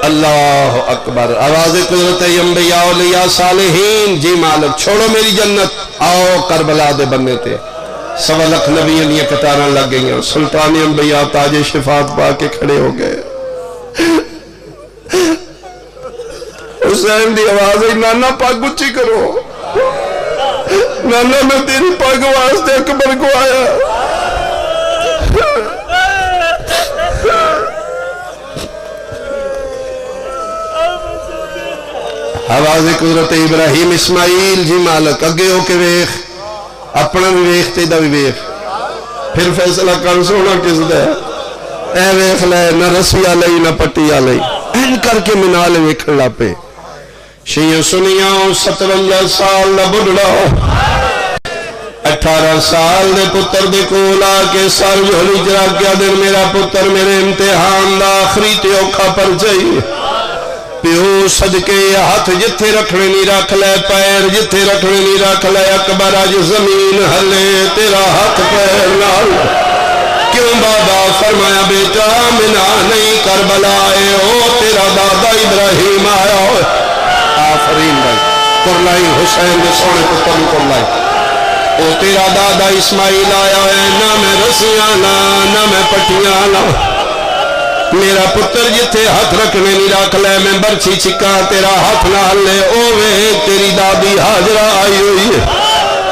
اللہ اکبر آواز قدرت انبیاء اولیاء صالحین جی مالک چھوڑو میری جنت آؤ کربلا دے بننے تے سوا لکھ نبی علیہ کتارہ لگ گئی ہیں سلطان انبیاء تاج شفاعت پا کے کھڑے ہو گئے حسین دی آواز ہے نانا پاک اچھی کرو نانا میں تیری پاک واسطے اکبر کو آیا آواز قدرت ابراہیم اسماعیل جی مالک اگے ہو کے ویخ اپنا بھی ویخ تیدہ بھی ویخ پھر فیصلہ کر سونا کس دے اے ویخ لے نہ رسی آلئی نہ پٹی آلئی این کر کے منال ویکھ لاپے شیئے سنیاں 57 سال نہ بڑھڑا 18 سال دے پتر دے کولا کے سر جھولی جرا کیا دن میرا پتر میرے امتحان دا آخری تے اوکھا پر جائیے پیو صدقے ہاتھ جتھے رکھنے نہیں رکھ لے پیر جتھے رکھنے نہیں رکھ لے اکبر آج زمین ہلے تیرا ہاتھ پیر نال کیوں بابا فرمایا بیٹا منا نہیں کربلا آئے ہو تیرا دادا ابراہیم آیا ہو آفرین بھائی کرلائی حسین دے سونے پتر کرلائی او تیرا دادا اسماعیل آیا ہے نہ میں رسیاں نہ میں پٹیاں میرا پتر جتھے ہاتھ رکھنے نہیں رکھ لے میں برچی چکا تیرا ہاتھ نہ لے اوے تیری دادی حاجرہ آئی ہوئی ہے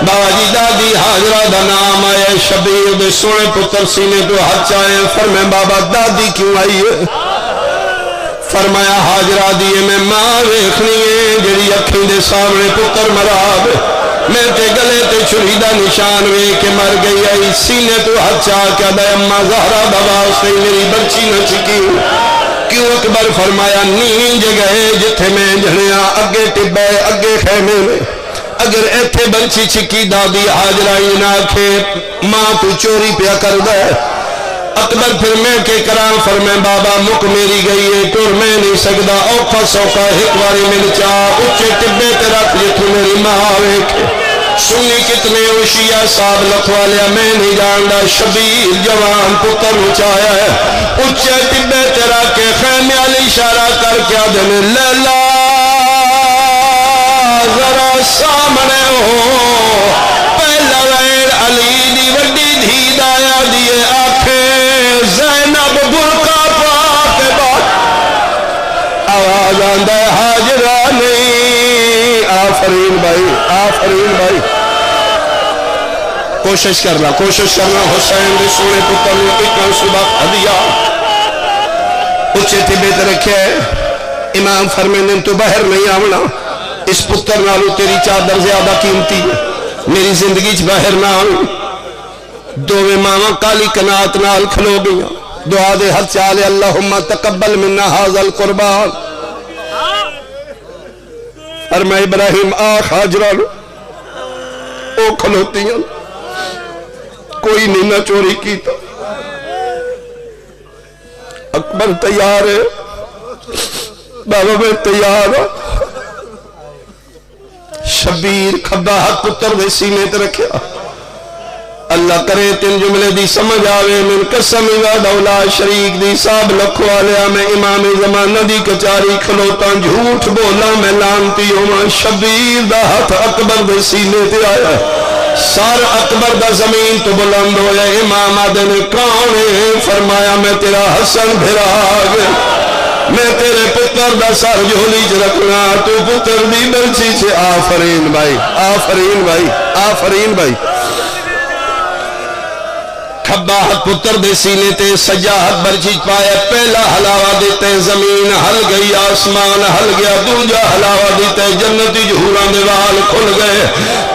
باجی دادی حاجرہ دا نام آئے شبیر دے سونے پتر سینے تو ہاتھ چاہے فرمائے بابا دادی کیوں آئی ہے فرمایا حاجرہ دیئے میں ماں ویکھنی ہے جڑی اکھیں دے سامنے پتر مراب میں تے گلے تے چھری دا نشان وے کہ مر گئی آئی سینے تو ہاتھ چاہ کیا دے اممہ زہرہ دباؤ سے میری برچی نہ چکی کیوں اکبر فرمایا نین جگہ جتھے میں جھڑیاں اگے ٹبے اگے خیمے میں اگر ایتھے برچی چکی دادی حاجرائی نہ کھے ماں تو چوری پیا کر دے اکبر پھر میں کے کرام فرمائے بابا مک میری گئی ہے ٹور میں نہیں سکتا اوکھا سوکھا ہکواری میں چاہ اچھے ٹبے تے رکھ جتھو میری ماں آوے کے سنی کتنے اوشیہ صاحب لکھوا لیا میں نہیں جاندہ شبیر جوان پتر اچھایا ہے اچھے ٹبے تے رکھ کے خیمے علی اشارہ کر کیا دنے لیلا ذرا سامنے ہو پہلا ویر علی دی وڈی دھی دایا دیئے آنکھیں زینب برکا پاک بعد آواز آندہ حاجرہ نہیں آفرین بھائی کوشش کرنا حسین دے سونے پتر نے اتنا صبح ہدیہ اچھے تھی بہتر رکھے امام فرمین تو باہر نہیں آونا اس پتر نالو تیری چادر زیادہ قیمتی ہے میری زندگی چ باہر نہ آؤں دوویں ماما کالی کنات نال کھلو گیا دعا دے ہر چالے اللہم تقبل مننا حاضر القربان فرمائے ابراہیم آخ حاجرہ لو او کھلوتی ہیں کوئی نہیں نہ چوری کیتا اکبر تیار ہے بابا میں تیار ہوں شبیر کھبا ہاتھ پتر دے سینے تے رکھیا اللہ کرے تین جملے دی سمجھ آوے من قسمی و دولا شریک دی صاحب لکھو آلیا میں امام زمانہ دی کچاری کھلوتا جھوٹ بولا میں لانتی ہوں شبیر دا ہاتھ اکبر دے سینے تے آیا سار اکبر دا زمین تو بلند ہویا امام آدھے کانے فرمایا میں تیرا حسن بھرا آگے میں تیرے پتر دا سر جھولی چ رکھنا تو پتر دی برچی سے آفرین بھائی کھبا ہاتھ پتر دے سینے تے سجا ہاتھ برچی پایا پہلا حلاوہ دیتے زمین ہل گئی آسمان ہل گیا دوجا حلاوہ دیتے جنتی جھوران دے وال کھل گئے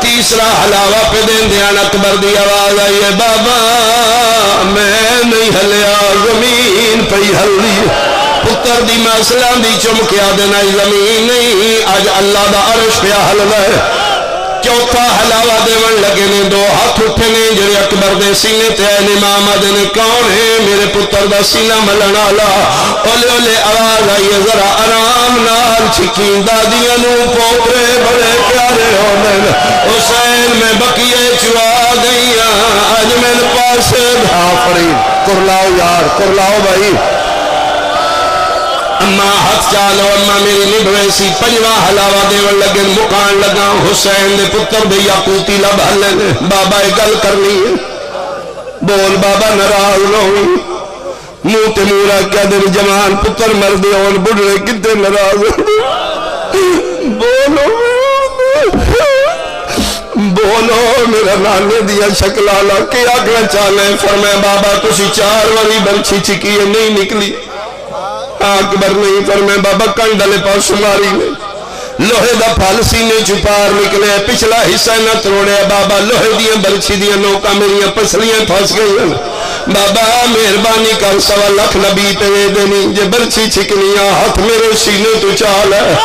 تیسرا حلاوہ پہ دین دیان اکبر دی آواز آئی ہے بابا میں نہیں ہلیا زمین پہ ہل دی پتر دی میں اسلام دی چمکیا دینا زمین نہیں آج اللہ دا عرش پہ حل گئے چوتھا حلاوہ دیون لگے نے دو ہاتھ اٹھنے جڑے اکبر دے سینے تے آئے نے محمد نے کون ہے میرے پتر دا سینہ ملن والا اولے اولے آواز آئی ذرا آرام نال چھکین دادیاں نو پوترے بڑے پیارے ہونے حسین میں بقیے چوا گئیاں آج میں پاس آفرین کرلاؤ یار کرلاؤ بھائی اما ہاتھ چالو اما میری نبھوے سی پنجواں حلاوہ دیون لگن مکان لگا حسین دے پتر دے یاقوتی لب حلے بابا گل کرنی ہے بول بابا ناراض نہ ہوئی منہ تے مورا کیا دن جوان پتر مردے اور بڑھے کتے ناراض بولو بولو میرا نانے دیا شکلالا کیا اگلا چالے فرمائے بابا کسی 4 واری بلچی چکی ہے نہیں نکلی اکبر نہیں فرمائے بابا کنڈلے پاس ماری نہیں لوہے دا پھل سینے چھپار نکلے پچھلا حصہ نہ تروڑے بابا لوہے دیا بلچی دیا نوکا میری پسلیاں پھنس گئی ہیں بابا مہربانی کر 1.25 لاکھ نبی تے دینی جے برچی چھکنیاں ہاتھ میرے سینے تو چال ہے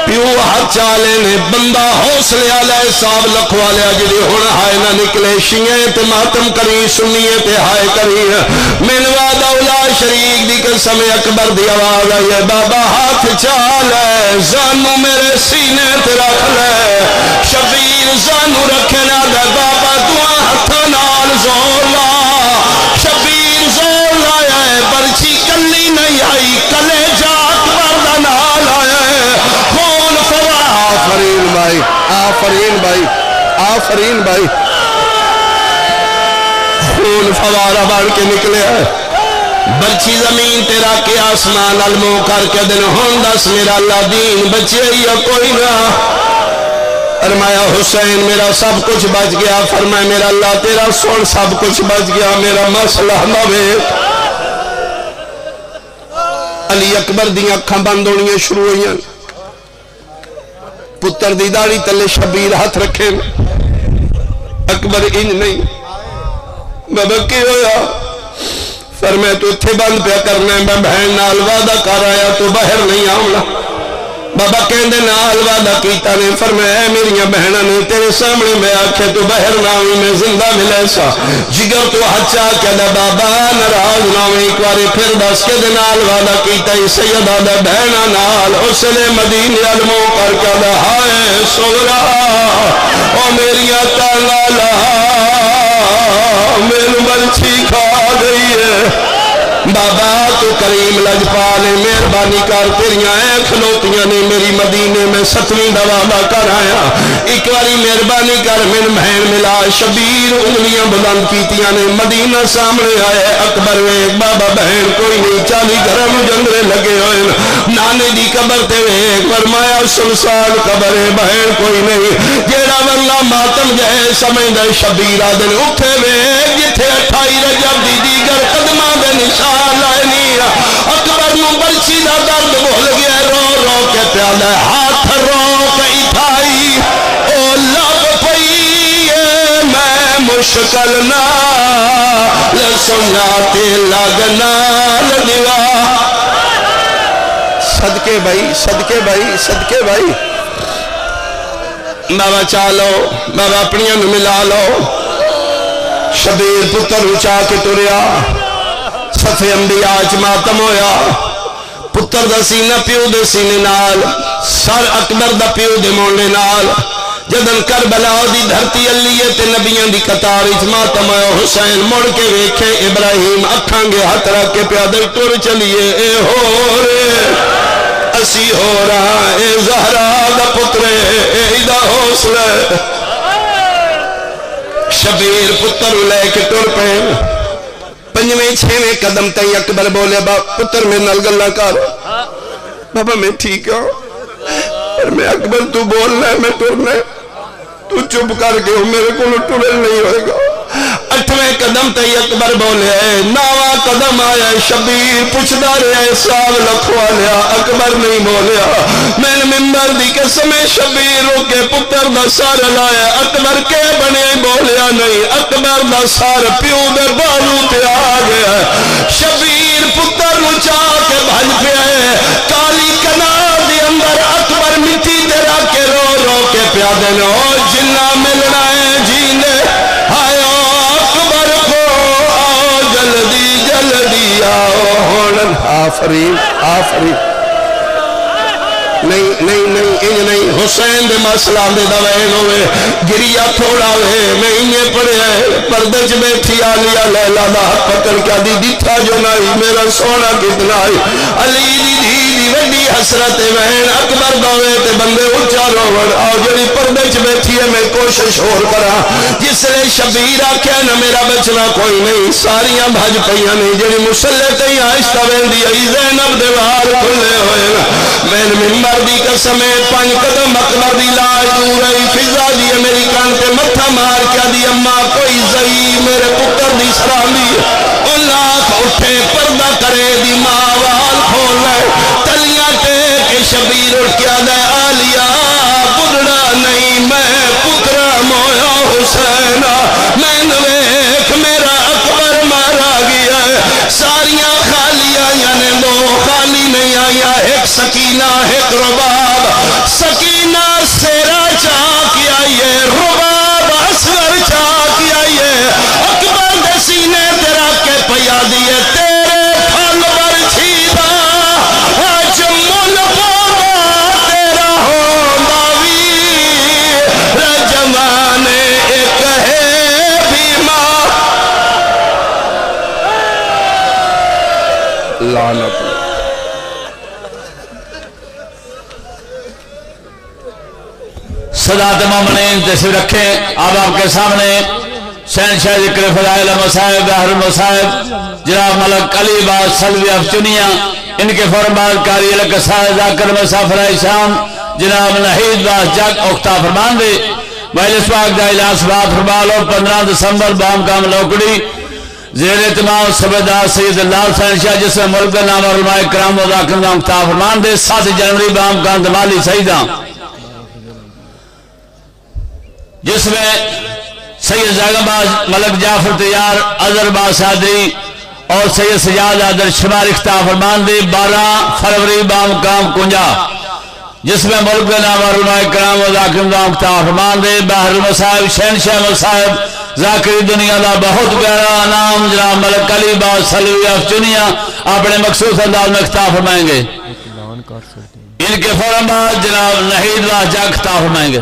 پیو ہاتھ چالے نے بندہ حوصلے آلے صاحب لکھوا لیا جدی ہونا ہائے نہ نکلے شیئیں تے ماتم کری سنیے تے ہائے کری منوا دولا شریک دی قسم اکبر دی آواز آئیے بابا ہاتھ چالے زانو میرے سینے تے رکھ لے شبیر زانو رکھنا دے بابا دعا ہاتھ نال زور لا شبیر زور لایا ہے برچی کلی نہیں آئی کلے جا اکبر دا نال آیا ہے خون فوا آفرین بھائی آفرین بھائی آفرین بھائی خون فوارہ بڑھ کے نکلے ہے برچی زمین تیرا کے آسمان علموں کر کے دن ہون دس میرا اللہ دین بچے یا کوئی نہ فرمایا حسین میرا سب کچھ بچ گیا فرمایا میرا اللہ تیرا سن سب کچھ بچ گیا میرا مسئلہ نوے علی اکبر دیاں اکھاں بند ہونیاں شروع ہوئیاں پتر دی داڑھی تلے شبیر ہاتھ رکھے اکبر انج نہیں بابا کی ہویا فرمایا تو اتھے بند پیا کرنا ہے میں بہن نال وعدہ کر آیا تو باہر نہیں آؤں بابا کہندے نال وعدہ کیتا نے فرمایا اے میریاں بہناں نے تیرے سامنے میں آکھے تو باہر نہ ہوئی میں زندہ ملے سا جگر تو ہچا کہدا بابا ناراض نہ ہوئی ایک بار پھر دس کے دے نال وعدہ کیتا ہی سیدہ دے بہناں نال اس نے مدینے علموں کر کہدا ہائے سغرا او میریاں تالا لا میرے مرچی کھا گئی ہے بابا تو کریم لجپالے مہربانی کر تیریاں اے کھلوتیاں نے میری مدینے میں 7ویں دعویٰ کر آیا ایک باری مہربانی کر من بہن ملا شبیر انگلیاں بلند کیتیاں نے مدینہ سامنے آئے اکبر ویک بابا بہن کوئی نہیں 40 گھرم جنگرے لگے ہوئے نانے دی قبر تے ویک فرمایا سنسان قبر بہن کوئی نہیں جیڑا واللہ ماتم جائے سمجھ دے شبیر آدن اٹھے ویک جتھے 28 رجب دی دیگر قدمہ دے نشان لائنی اکبر نو برچی دا درد بھول گیا رو رو کے پیالے ہاتھ رو پئی تھائی او لب پئی میں مشکل نہ لسناتے لگنا لدیوا صدقے بھائی صدقے بھائی صدقے بھائی بابا چالو بابا اپنیاں نو ملا لو شبیر پتر اچا کے تریا صفے انبیاء ماتم ہویا پتر دا سینہ پیو دے سینے نال سر اکبر دا پیو دے مونے نال جدن کربلا دی دھرتی علیت نبیان دی قطار ماتم ہویا حسین مڑ کے ویکھے ابراہیم اکھاں گے ہاتھ رکھ کے پیادل ٹر چلیے اے ہو رے اسی ہو رہا اے زہرا دا پترے اے دا حوصلہ شبیر پتر لے کے ٹر پہ 5ویں 6ویں قدم تئی اکبر بولے پتر میں نل گلہ کر بابا میں ٹھیک ہوں پر میں اکبر تو بولنا ہے میں ٹرنا ہے تو چپ کر کے میرے کو ٹرل نہیں ہوئے گا 8ویں قدم تئی اکبر بولے 9واں قدم آیا شبیر پوچھدا رہے سال لکھوا لیا اکبر نہیں بولیا میں ممبر دی قسم شبیر رو کے پتر دا سار لایا اکبر کے بنے بولیا نہیں اکبر دا سار پیو دے بالو تے آ گیا شبیر پتر نو چاہ کے بھج پیا کالی کنار دی اندر اکبر مٹی تے رکھ کے رو رو کے پیادے نو جنہ ملنا ہے جینے ہائے آفرین آفرین نہیں نہیں نہیں انج نہیں حسین دے مسئلہ دے دوین ہوئے گریا تھوڑا ہوئے میں انہیں پڑھے ہیں پردے چ بیٹھی آلیا لیلہ دا حق پکڑ کیا دی دیتھا جو نہیں میرا سونا کتنا ہے علی دی دی دی وڈی حسرت وین اکبر دوے تے بندے اچھا روڑ آؤ جڑی پردے چ بیٹھی ہے میں کوشش اور کرا جس نے شبیر آکھیا نہ میرا بچنا کوئی نہیں ساریاں بھج پئیاں نہیں جڑی مسلح تے آہستہ ویندی ای زینب دے وار کھلے ہوئے میں ممبر دی قسم 5 قدم اکبر دی لاش دور رہی فضا دی امریکان تے متھا مار کیا دی اماں کوئی زئی میرے پتر دی سرامی اللہ اٹھے پردہ کرے دی ماں وال کھول لے تلیاں ٹیک کے شبیر اٹھ کیا دے آلیا پدڑا نہیں میں پترا مویا حسین میں نویک میرا اکبر مارا گیا ساریاں خالیاں یعنی دو خالی نہیں آیا ایک سکینہ ایک رباب سکینہ سیرا چاک آئیے رباب اصغر چاک آئیے اکبر دے سینے تیرا کے پیا دیے تیرے پھل بر چھیدہ آج مل پودا تیرا ہوندا ویر رجوانے ایک ہے بیمار لعنت صدات مومنین تشریف رکھیں اب آپ کے سامنے شہنشاہ ذکر فضائل مصائب بحر المصائب جناب ملک علی باز سلوی افچنیاں ان کے فرمان کاری القصائد ذاکر مسافرہ شام جناب نحید باز جگ اختہ فرمان دے مجلس پاک دا اجلاس بات فرمالو 15 دسمبر بام کام لوکڑی زیر اہتمام صبحدار سید اللہ شہنشاہ جس میں ملک نام علماء کرام و ذاکر دا اختہ فرمان دے 7 جنوری بام کام دمالی سیدہ جس میں سید زاغم باز ملک جعفر تیار اظہر باز صادری اور سید سجاد عادر شمار اختہ فرمان دے 12 فروری بام کام کنجا جس میں ملک نام علماء کرام و ذاکر دا اختہ فرمان دے بحر المصائب شہنشاہ مصائب ذاکری دنیا دا بہت پیارا نام جناب ملک علی باز سلوی افچنیاں اپنے مخصوص انداز میں اختہ فرمائیں گے ان کے فوراً بعد جناب نحید باز جگ اختہ فرمائیں گے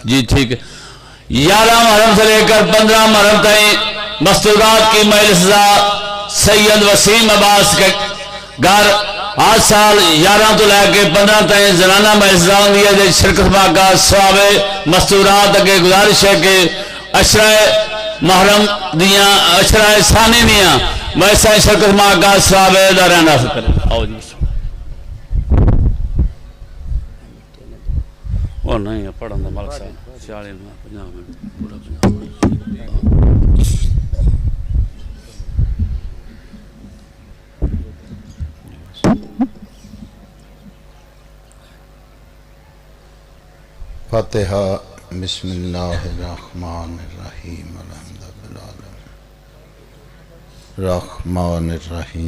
جی ٹھیک ہے 11 محرم سے لے کر 15 محرم تک مستورات کی مجلس سید وسیم عباس کے گھر آج سال 11 تو لے کے 15 تک زنانہ مجلس دیا جائے شرکت ماں کا ثواب مستورات کے گزارش ہے کہ عشرہ محرم دیاں عشرہ ثانی دیاں ویسا شرکت ماں کا ثواب داران حاصل کریں آؤ جی وہ نہیں پڑھن دا ملک صاحب 40 منٹ پورا 50 فاتحہ بسم اللہ الرحمن الرحیم الحمد للہ الرحمن الرحیم